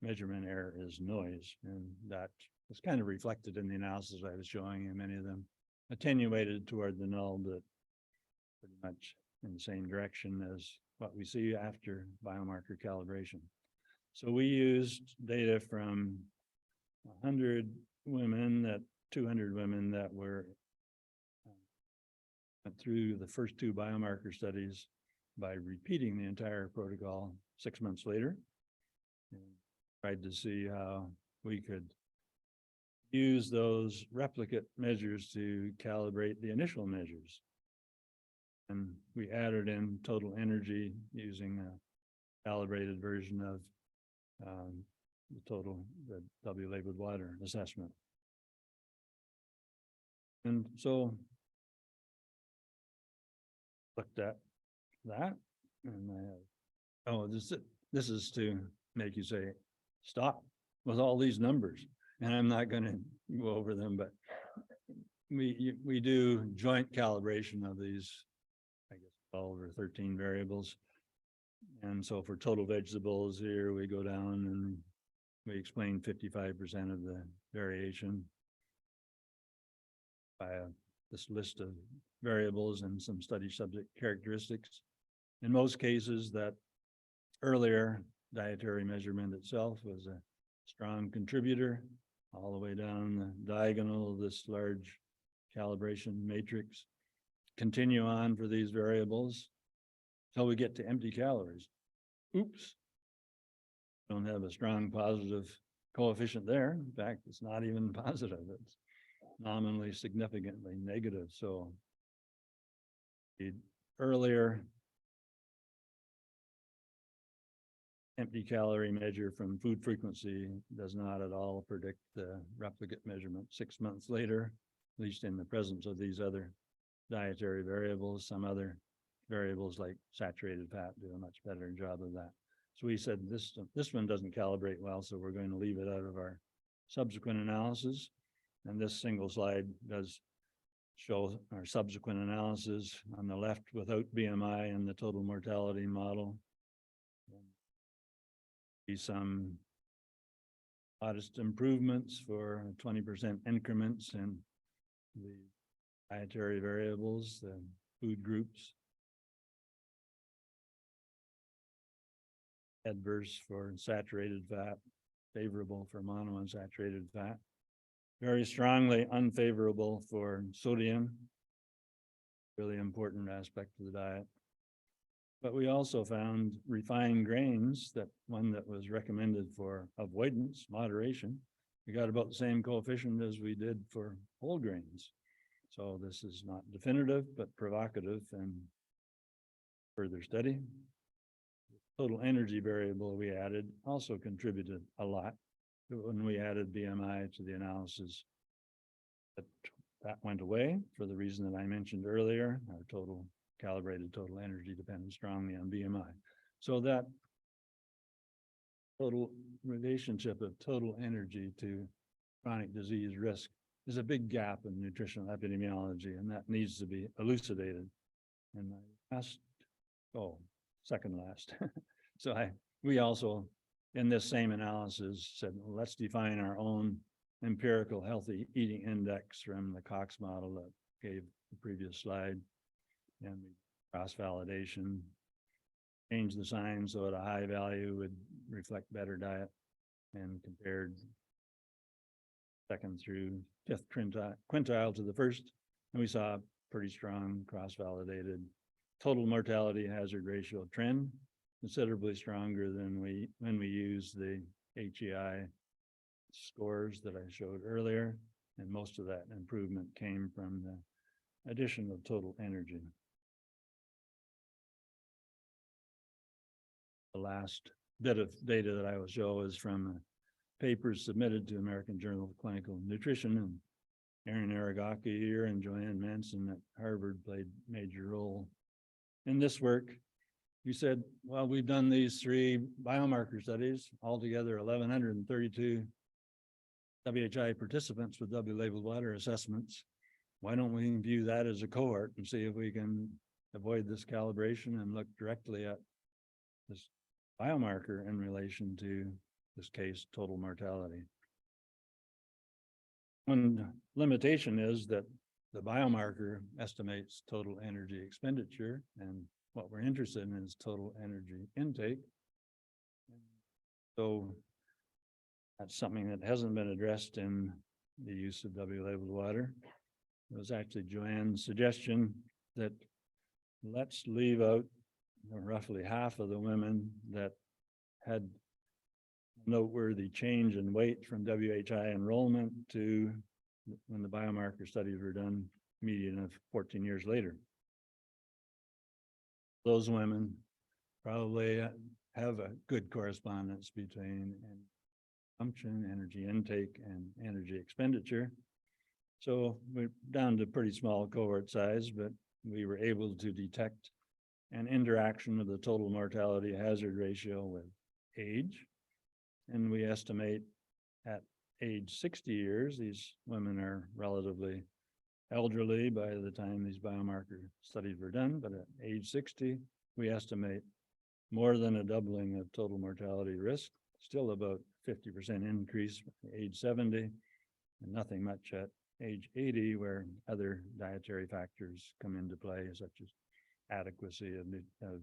measurement error is noise, and that was kind of reflected in the analysis I was showing you. Many of them attenuated toward the null, but pretty much in the same direction as what we see after biomarker calibration. So we used data from 100 women, 200 women that were went through the first 2 biomarker studies by repeating the entire protocol 6 months later, and tried to see how we could use those replicate measures to calibrate the initial measures. And we added in total energy using a calibrated version of the W labeled water assessment. And so looked at that, and I have, this is to make you say, stop with all these numbers. And I'm not going to go over them, but we do joint calibration of these, I guess, 12 or 13 variables. And so for total vegetables here, we go down and we explain 55% of the variation by this list of variables and some study subject characteristics. In most cases, that earlier dietary measurement itself was a strong contributor all the way down the diagonal of this large calibration matrix. Continue on for these variables until we get to empty calories. Oops. Don't have a strong positive coefficient there. In fact, it's not even positive. It's nominally significantly negative. So the earlier empty calorie measure from food frequency does not at all predict the replicate measurement 6 months later, at least in the presence of these other dietary variables. Some other variables like saturated fat do a much better job of that. So we said this one doesn't calibrate well, so we're going to leave it out of our subsequent analysis. And this single slide does show our subsequent analysis on the left without BMI and the total mortality model. See some modest improvements for 20% increments in the dietary variables, the food groups. Adverse for saturated fat, favorable for monounsaturated fat. Very strongly unfavorable for sodium, really important aspect of the diet. But we also found refined grains, that one that was recommended for avoidance, moderation. We got about the same coefficient as we did for whole grains. So this is not definitive, but provocative and further study. Total energy variable we added also contributed a lot when we added BMI to the analysis. But that went away for the reason that I mentioned earlier. Our total calibrated total energy depends strongly on BMI. So that total relationship of total energy to chronic disease risk is a big gap in nutritional epidemiology, and that needs to be elucidated. And second last. So we also, in this same analysis, said, well, let's define our own empirical healthy eating index from the Cox model that gave the previous slide. And we cross-validation, change the sign so that a high value would reflect better diet, and compared second through fifth quintile to the first. And we saw a pretty strong cross-validated total mortality hazard ratio trend, considerably stronger than when we use the HEI scores that I showed earlier. And most of that improvement came from the addition of total energy. The last bit of data that I will show is from papers submitted to American Journal of Clinical Nutrition, and Aaron Aragaki here and Joanne Manson at Harvard played a major role in this work. you said, well, we've done these 3 biomarker studies, altogether 1,132 WHI participants with double labeled water assessments. Why don't we view that as a cohort and see if we can avoid this calibration and look directly at this biomarker in relation to this case, total mortality? One limitation is that the biomarker estimates total energy expenditure, and what we're interested in is total energy intake. So that's something that hasn't been addressed in the use of W-labeled water. It was actually Joanne's suggestion that let's leave out roughly half of the women that had noteworthy change in weight from WHI enrollment to when the biomarker studies were done, median of 14 years later. Those women probably have a good correspondence between consumption, energy intake, and energy expenditure. So we're down to pretty small cohort size, but we were able to detect an interaction of the total mortality hazard ratio with age. And we estimate at age 60 years, these women are relatively elderly by the time these biomarker studies were done, but at age 60, we estimate more than a doubling of total mortality risk, still about 50% increase at age 70, and nothing much at age 80, where other dietary factors come into play, such as adequacy of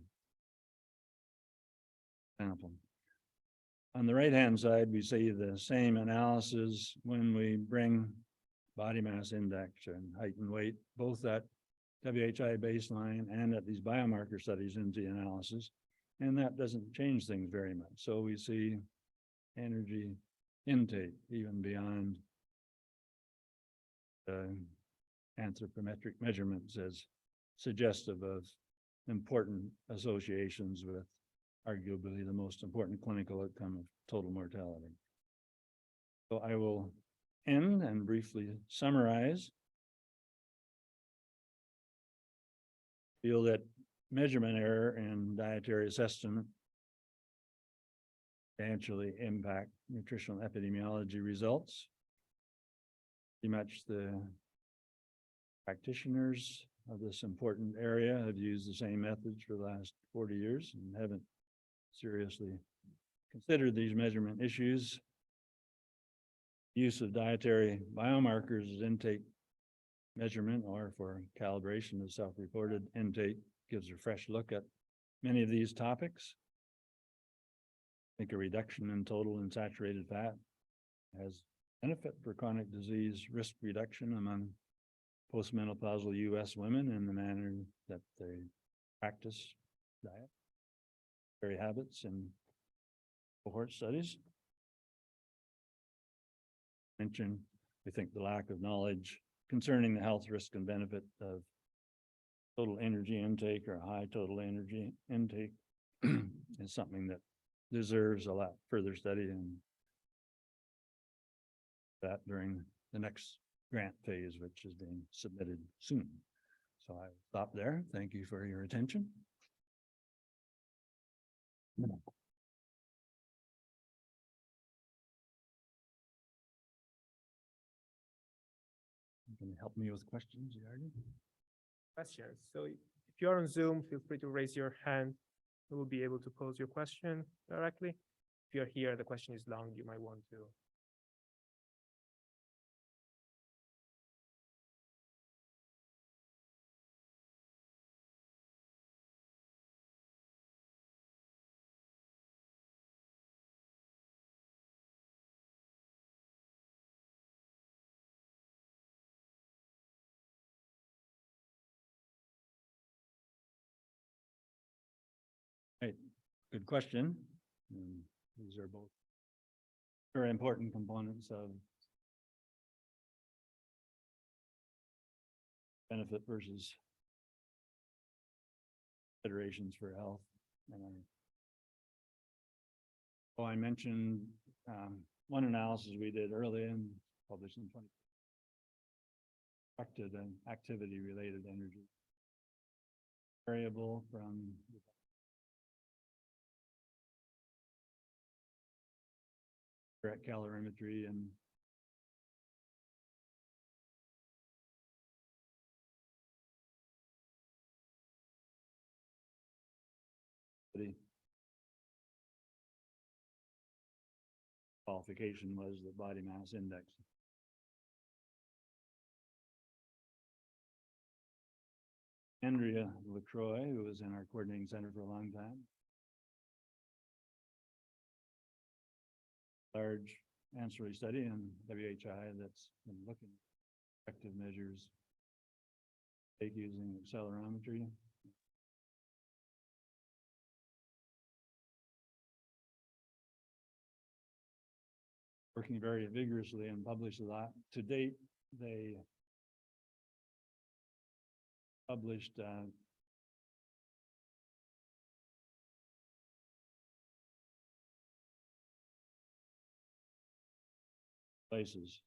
sample. On the right-hand side, we see the same analysis when we bring body mass index and height and weight, both at WHI baseline and at these biomarker studies into the analysis. And that doesn't change things very much. So we see energy intake even beyond anthropometric measurements as suggestive of important associations with arguably the most important clinical outcome of total mortality. So I will end and briefly summarize. Feel that measurement error and dietary assessment substantially impact nutritional epidemiology results. Pretty much the practitioners of this important area have used the same methods for the last 40 years and haven't seriously considered these measurement issues. Use of dietary biomarkers as intake measurement or for calibration of self-reported intake gives a fresh look at many of these topics. I think a reduction in total and saturated fat has benefit for chronic disease risk reduction among postmenopausal US women in the manner that they practice diet, habits, and cohort studies. Mention, we think the lack of knowledge concerning the health risk and benefit of total energy intake or high total energy intake is something that deserves a lot further study, and that during the next grant phase, which is being submitted soon. So I will stop there. Thank you for your attention. Can you help me with questions, Yardi? Questions. So if you're on Zoom, feel free to raise your hand. We will be able to pose your question directly. If you're here, the question is long, you might want to. Right, good question. These are both very important components of benefit versus considerations for health. And I mentioned one analysis we did early and published in 20. Affected and activity-related energy variable from direct calorimetry and the qualification was the body mass index. Andrea LaCroix, who was in our coordinating center for a long time. Large ancillary study in WHI that's been looking at effective measures take using accelerometry. Working very vigorously and published a lot. To date, they published places.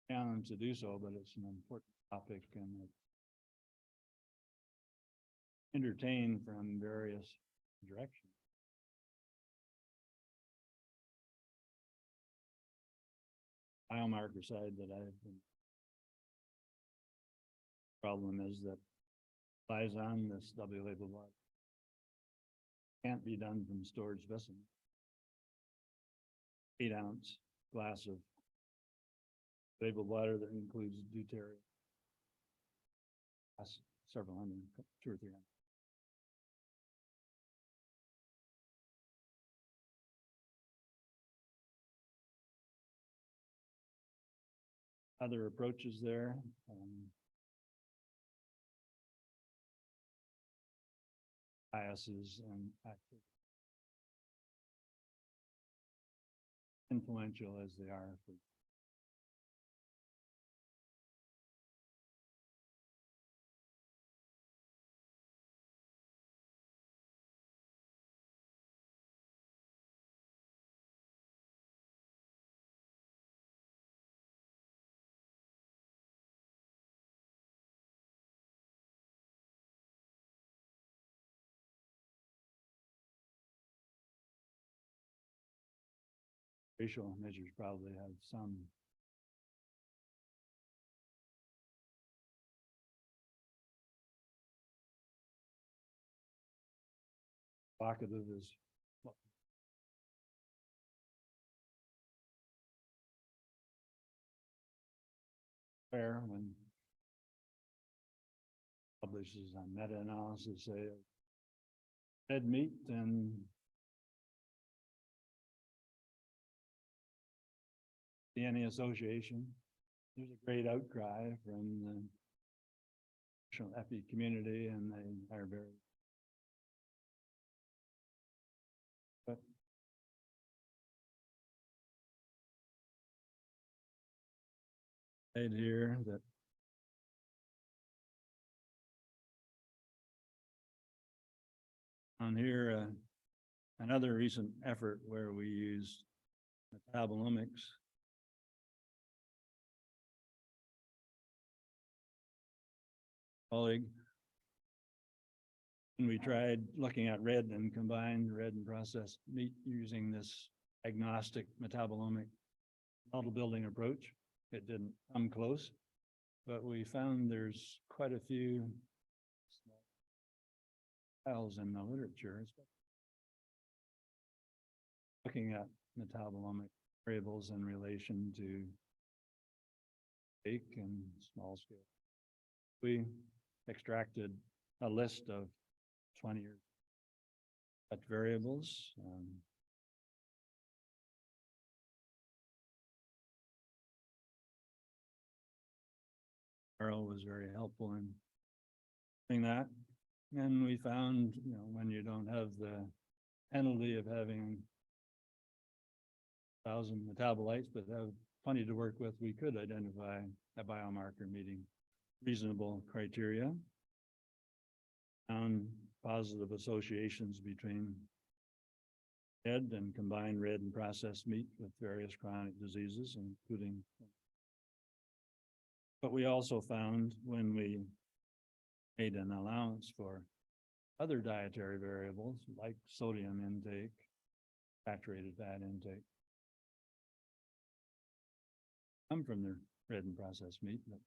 And to do so, but it's an important topic and it's entertained from various directions. Biomarker side that I've been. Problem is that lies on this W label blood. Can't be done from stored specimen. 8-ounce glass of labeled water that includes deuterium. That's several hundred, 2 or 300. Other approaches there. Biases and active. Influential as they are for facial measures probably have some evocative is fair when publishes on meta-analysis say red meat and DNA association. There's a great outcry from the national epi community, and they are very. But right here that on here another recent effort where we used metabolomics. Colleague. And we tried looking at red and combined red and processed meat using this agnostic metabolomic model building approach. It didn't come close, but we found there's quite a few files in the literature looking at metabolomic variables in relation to big and small scale. We extracted a list of 20 such variables. Carl was very helpful in doing that. And we found, when you don't have the penalty of having 1,000 metabolites, but have plenty to work with, we could identify a biomarker meeting reasonable criteria. Found positive associations between red and combined red and processed meat with various chronic diseases, including. But we also found when we made an allowance for other dietary variables like sodium intake, saturated fat intake. Come from the red and processed meat, but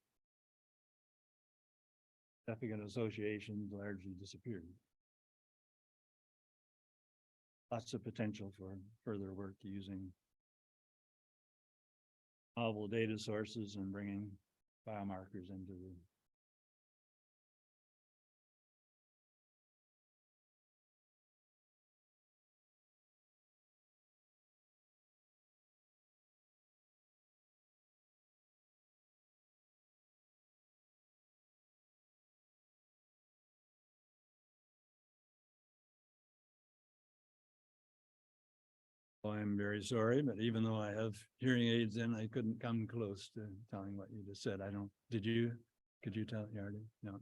significant associations largely disappeared. Lots of potential for further work using novel data sources and bringing biomarkers into the I'm very sorry, but even though I have hearing aids in, I couldn't come close to telling what you just said. I don't, could you tell, Yardi? No.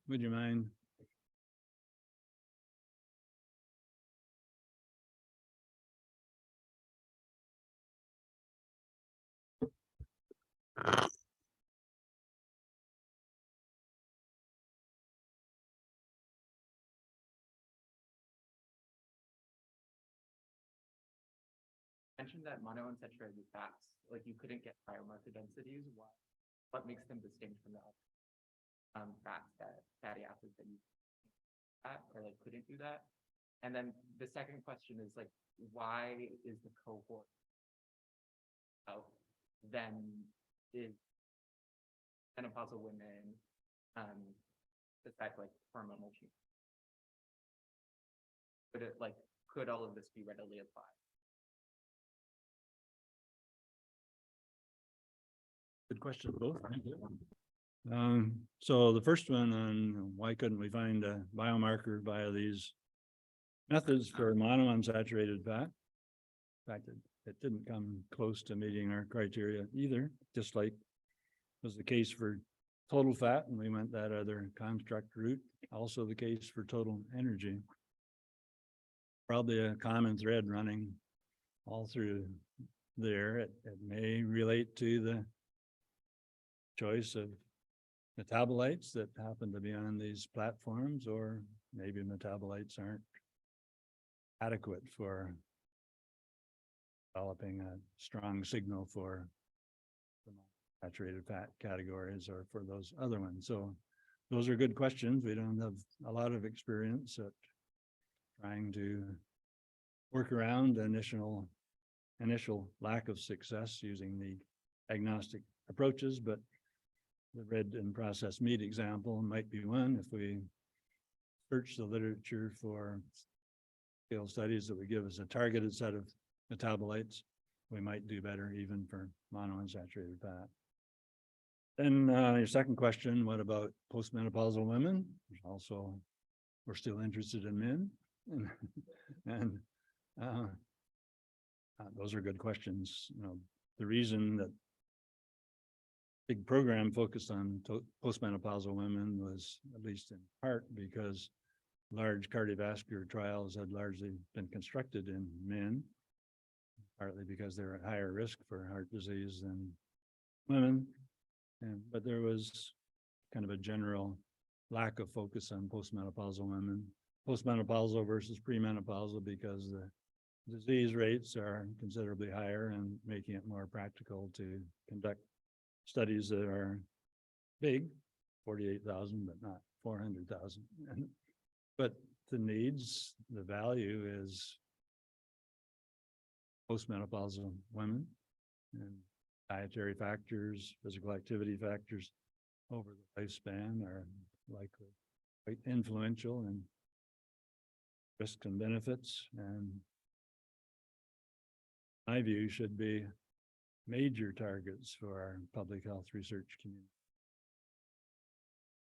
Would you mind? Mentioned that monounsaturated fats, like you couldn't get biomarker densities. What makes them distinct from the other fats, that fatty acids that you or like couldn't do that? And then the second question is like, why is the cohort then is menopausal women besides like hormonal change? Could all of this be readily applied? Good question, both. So the first one on why couldn't we find a biomarker via these methods for monounsaturated fat? In fact, it didn't come close to meeting our criteria either, just like was the case for total fat, and we went that other construct route. Also the case for total energy. Probably a common thread running all through there. It may relate to the choice of metabolites that happen to be on these platforms, or maybe metabolites aren't adequate for developing a strong signal for the saturated fat categories or for those other ones. So those are good questions. We don't have a lot of experience at trying to work around the initial lack of success using the agnostic approaches, but the red and processed meat example might be one. If we search the literature for scale studies that would give us a targeted set of metabolites, we might do better even for monounsaturated fat. Then your second question, what about postmenopausal women? Also, we're still interested in men. and those are good questions. You know, the reason that big program focused on postmenopausal women was, at least in part, because large cardiovascular trials had largely been constructed in men, partly because they're at higher risk for heart disease than women. But there was kind of a general lack of focus on postmenopausal women, postmenopausal versus premenopausal, because the disease rates are considerably higher and making it more practical to conduct studies that are big, 48,000, but not 400,000. But the needs, the value is postmenopausal women, and dietary factors, physical activity factors over the lifespan are likely quite influential in risks and benefits, and my view should be major targets for our public health research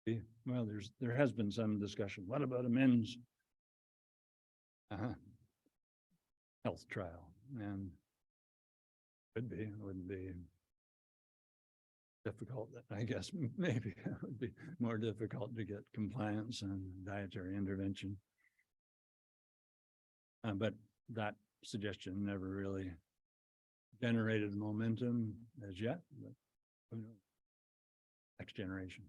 community. Well, there has been some discussion. What about a men's health trial? And it wouldn't be difficult. I guess maybe it would be more difficult to get compliance and dietary intervention. But that suggestion never really generated momentum as yet, but who knows? Next generation.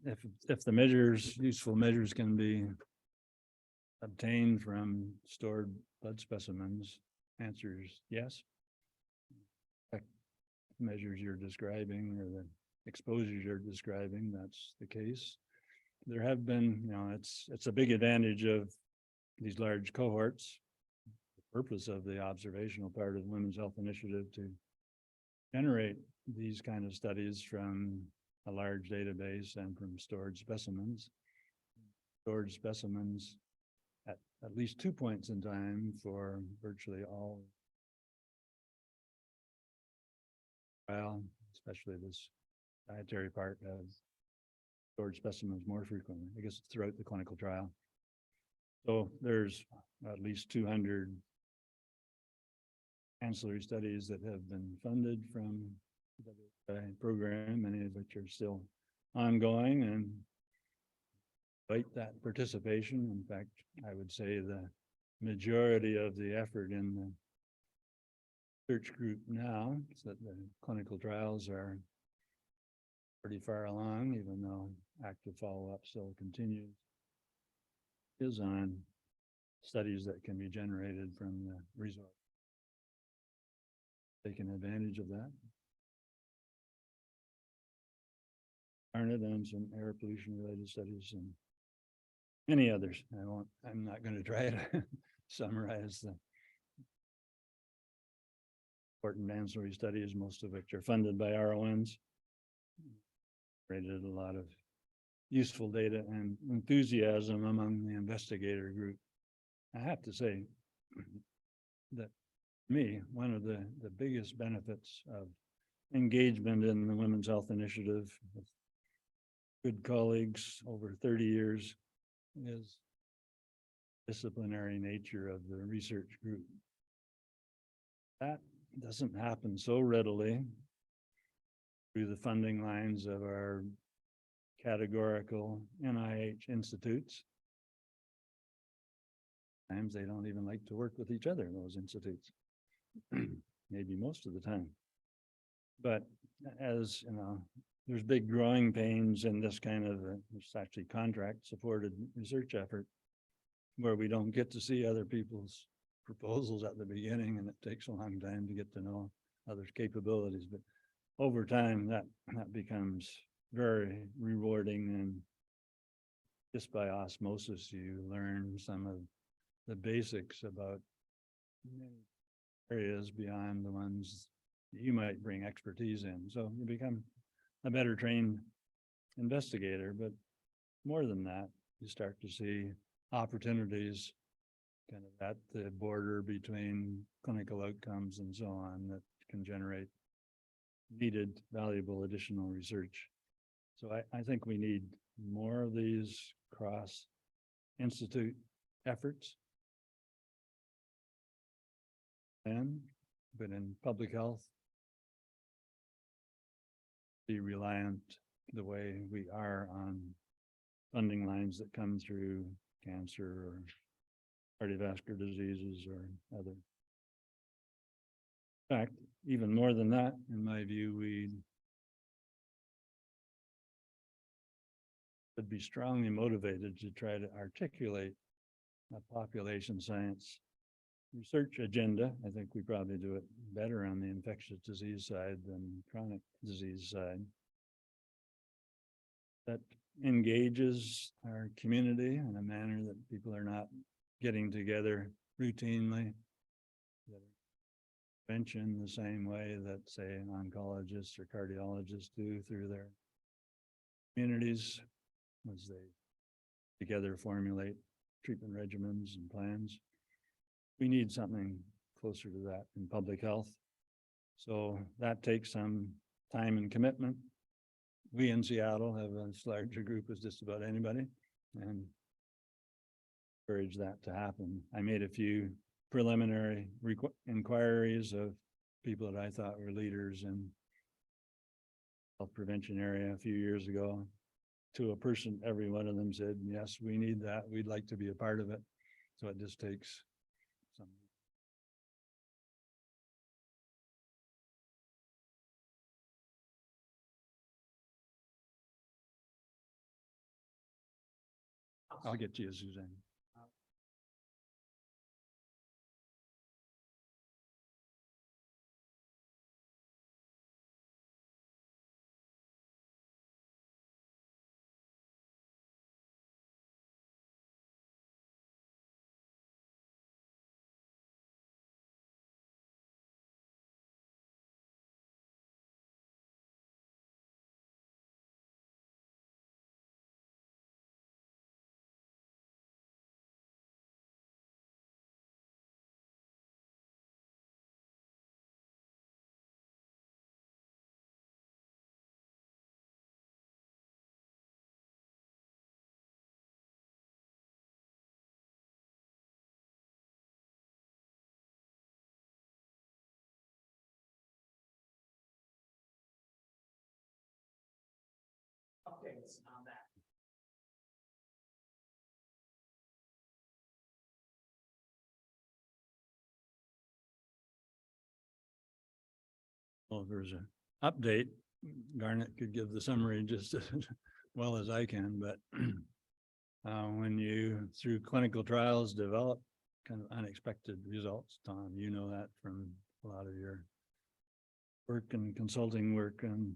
If the measures, useful measures can be obtained from stored blood specimens, answer is yes. Measures you're describing or the exposures you're describing, that's the case. There have been, it's a big advantage of these large cohorts. The purpose of the observational part of the Women's Health Initiative to generate these kind of studies from a large database and from stored specimens. Stored specimens at least 2 points in time for virtually all trial, especially this dietary part of stored specimens more frequently. I guess throughout the clinical trial. So there's at least 200 ancillary studies that have been funded from the program, many of which are still ongoing, and invite that participation. In fact, I would say the majority of the effort in the research group now, so that the clinical trials are pretty far along, even though active follow-up still continues, is on studies that can be generated from the resource. Taking advantage of that. Arnett and some air pollution related studies and many others. I'm not going to try to summarize the important ancillary studies, most of which are funded by RONs. Created a lot of useful data and enthusiasm among the investigator group. I have to say that me, one of the biggest benefits of engagement in the Women's Health Initiative with good colleagues over 30 years is disciplinary nature of the research group. That doesn't happen so readily through the funding lines of our categorical NIH institutes. Sometimes they don't even like to work with each other, those institutes, maybe most of the time. But as you know, there's big growing pains in this kind of, it's actually contract supported research effort where we don't get to see other people's proposals at the beginning, and it takes a long time to get to know others' capabilities. But over time, that becomes very rewarding, and just by osmosis, you learn some of the basics about many areas beyond the ones that you might bring expertise in. So you become a better trained investigator, but more than that, you start to see opportunities kind of at the border between clinical outcomes and so on that can generate needed, valuable additional research. So I think we need more of these cross-institute efforts. But in public health, be reliant the way we are on funding lines that come through cancer or cardiovascular diseases or other. In fact, even more than that, in my view, we would be strongly motivated to try to articulate a population science research agenda. I think we probably do it better on the infectious disease side than chronic disease side. That engages our community in a manner that people are not getting together routinely. Prevention the same way that, say, oncologists or cardiologists do through their communities as they together formulate treatment regimens and plans. We need something closer to that in public health. So that takes some time and commitment. We in Seattle have as large a group as just about anybody, and encourage that to happen. I made a few preliminary inquiries of people that I thought were leaders in health prevention area a few years ago. To a person, every one of them said, yes, we need that. We'd like to be a part of it. So it just takes some I'll get to you, Suzanne. Updates on that. Well, if there's an update, Garnet could give the summary just as well as I can, but when you, through clinical trials, develop kind of unexpected results, Tom, you know that from a lot of your work and consulting work and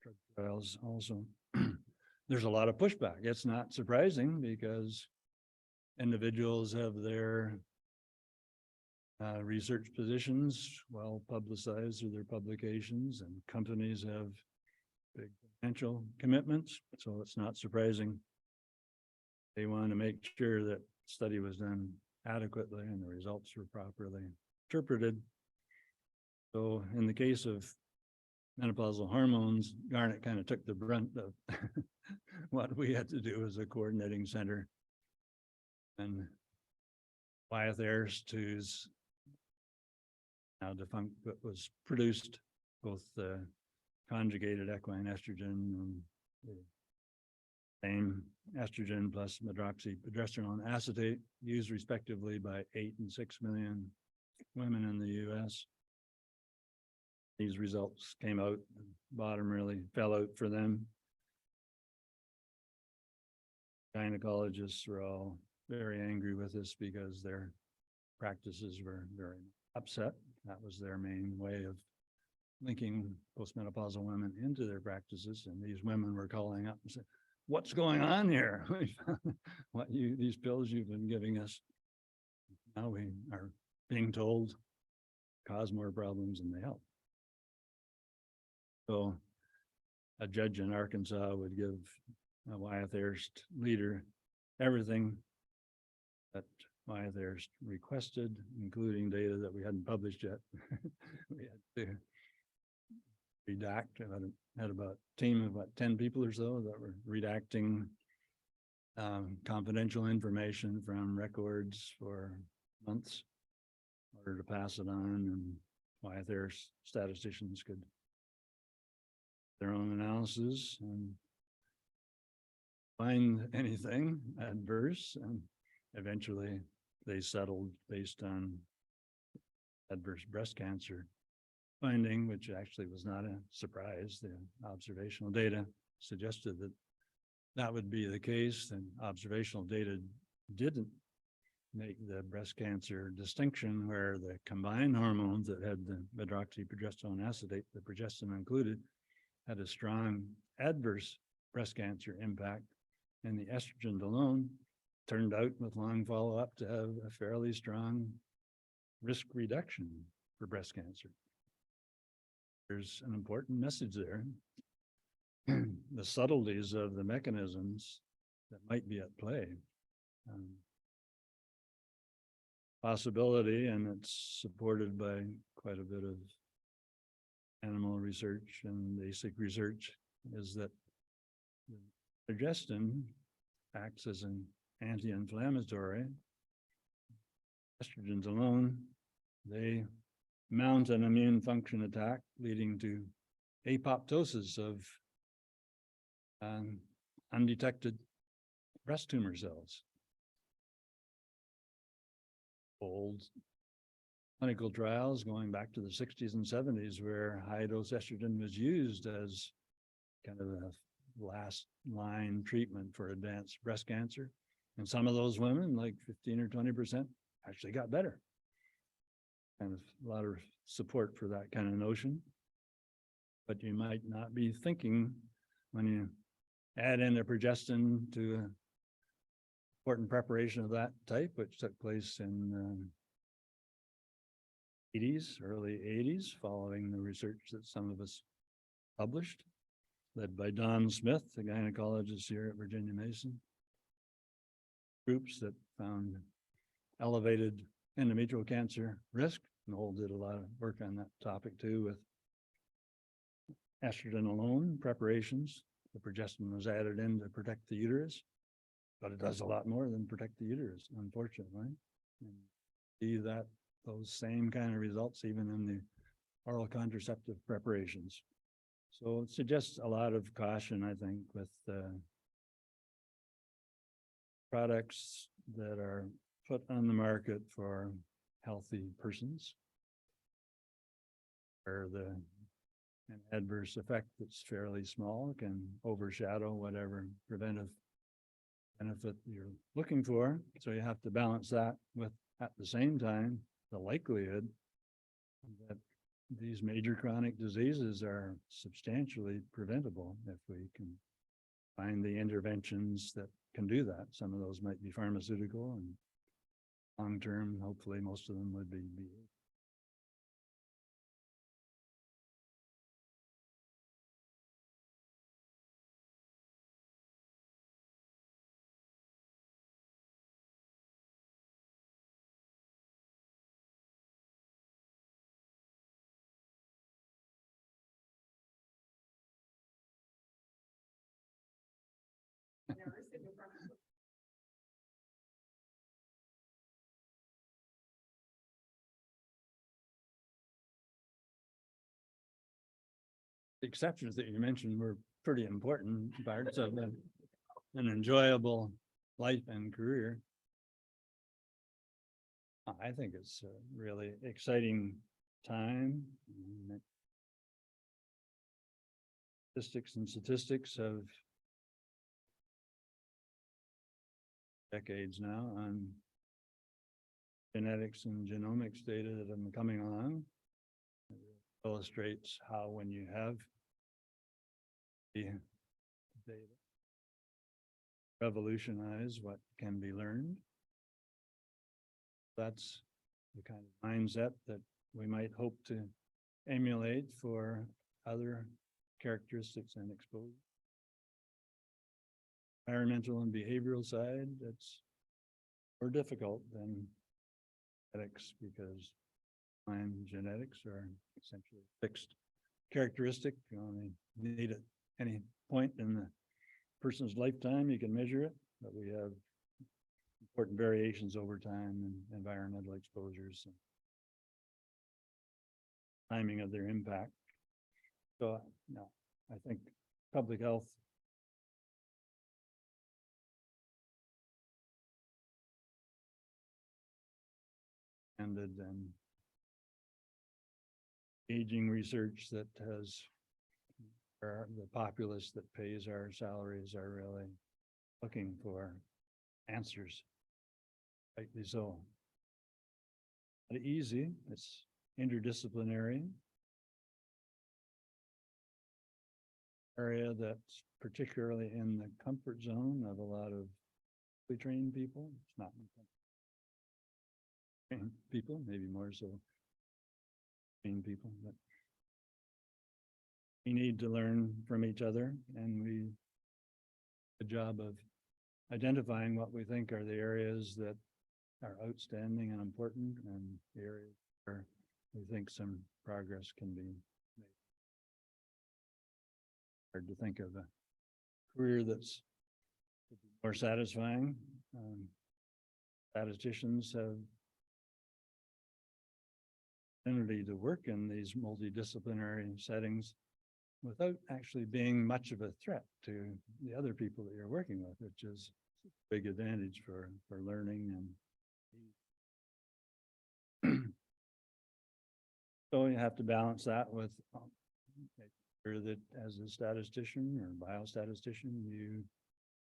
drug trials also. There's a lot of pushback. It's not surprising because individuals have their research positions well publicized through their publications, and companies have big financial commitments. So it's not surprising. They want to make sure that study was done adequately and the results were properly interpreted. So in the case of menopausal hormones, Garnet kind of took the brunt of what we had to do as a coordinating center. And Wyeth Ayers, who's now defunct, but was produced both the conjugated equine estrogen and the same estrogen plus medroxyprogesterone acetate, used respectively by 8 and 6 million women in the US. These results came out, bottom really fell out for them. Gynecologists were all very angry with us because their practices were very upset. That was their main way of linking postmenopausal women into their practices. And these women were calling up and saying, "What's going on here? These pills you've been giving us, now we are being told cause more problems than they help." So a judge in Arkansas would give a Wyeth Ayers leader everything that Wyeth Ayers requested, including data that we hadn't published yet. We had to redact. I had about a team of about 10 people or so that were redacting confidential information from records for months in order to pass it on, and Wyeth Ayers statisticians could their own analysis and find anything adverse, and eventually they settled based on adverse breast cancer finding, which actually was not a surprise. The observational data suggested that that would be the case, and observational data didn't make the breast cancer distinction, where the combined hormones that had the medroxyprogesterone acetate, the progestin included, had a strong adverse breast cancer impact, and the estrogen alone turned out with long follow-up to have a fairly strong risk reduction for breast cancer. There's an important message there. The subtleties of the mechanisms that might be at play. Possibility, and it's supported by quite a bit of animal research and basic research, is that progestin acts as an anti-inflammatory. Estrogens alone, they mount an immune function attack, leading to apoptosis of undetected breast tumor cells. Old clinical trials going back to the 60s and 70s, where high-dose estrogen was used as kind of a last line treatment for advanced breast cancer. And some of those women, like 15 or 20%, actually got better. And a lot of support for that kind of notion. But you might not be thinking when you add in a progestin to an important preparation of that type, which took place in 80s, early 80s, following the research that some of us published, led by Don Smith, the gynecologist here at Virginia Mason. Groups that found elevated endometrial cancer risk. Noel did a lot of work on that topic too with estrogen alone preparations. The progestin was added in to protect the uterus, but it does a lot more than protect the uterus, unfortunately. And see that those same kind of results even in the oral contraceptive preparations. So it suggests a lot of caution, I think, with products that are put on the market for healthy persons, where an adverse effect that's fairly small can overshadow whatever preventive benefit you're looking for. So you have to balance that with, at the same time, the likelihood that these major chronic diseases are substantially preventable if we can find the interventions that can do that. Some of those might be pharmaceutical, and long-term, hopefully most of them would be. The exceptions that you mentioned were pretty important parts of an enjoyable life and career. I think it's a really exciting time. Statistics have decades now on genetics and genomics data that have been coming along. It illustrates how when you have the data, revolutionize what can be learned. That's the kind of mindset that we might hope to emulate for other characteristics and exposure. Environmental and behavioral side, that's more difficult than genetics, because genetics are essentially fixed characteristic. You only need it any point in the person's lifetime, you can measure it, but we have important variations over time and environmental exposures and timing of their impact. So, no, I think public health ended and aging research that has the populace that pays our salaries are really looking for answers. Rightly so. Not easy, it's interdisciplinary. Area that's particularly in the comfort zone of a lot of trained people. It's not trained people, maybe more so trained people, but we need to learn from each other, and the job of identifying what we think are the areas that are outstanding and important, and the areas where we think some progress can be made. Hard to think of a career that's more satisfying. Statisticians have ability to work in these multidisciplinary settings without actually being much of a threat to the other people that you're working with, which is a big advantage for learning. And so you have to balance that with making sure that as a statistician or biostatistician, you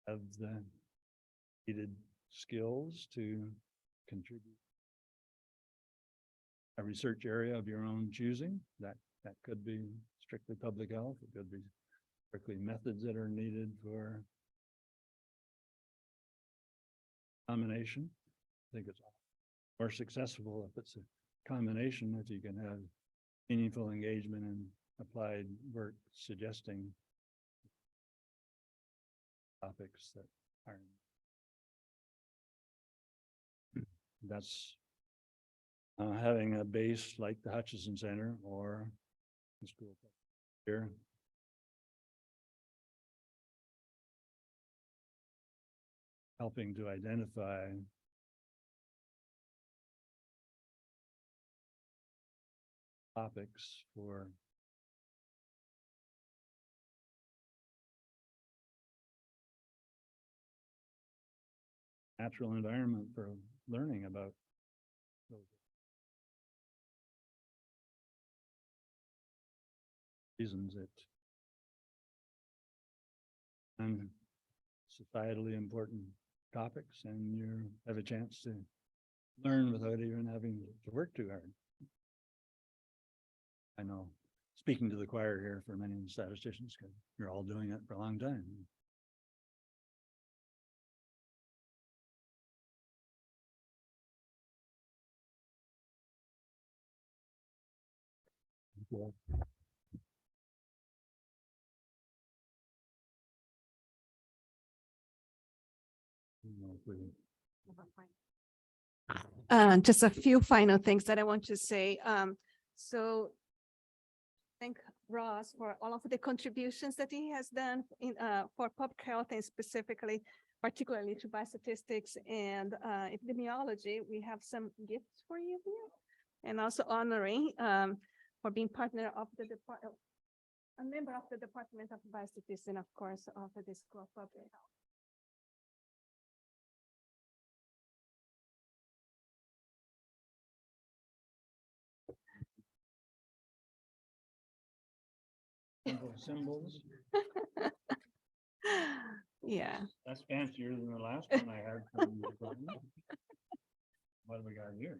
have the needed skills to contribute a research area of your own choosing. That could be strictly public health. It could be strictly methods that are needed for combination. I think it's more successful if it's a combination, if you can have meaningful engagement and applied work suggesting topics that are. That's having a base like the Hutchison Center or the school here. Helping to identify topics for natural environment for learning about those reasons it and societally important topics, and you have a chance to learn without even having to work too hard. I know, speaking to the choir here for many statisticians, because you're all doing it for a long time. Just a few final things that I want to say. So thank Ross for all of the contributions that he has done in for public health and specifically, particularly to biostatistics and epidemiology. We have some gifts for you here, and also honoring for being partner of the department, a member of the Department of Biostatistics, and of course of the School of Public Health. Symbols. Yeah. That's fancier than the last one I had from the department. What do we got here?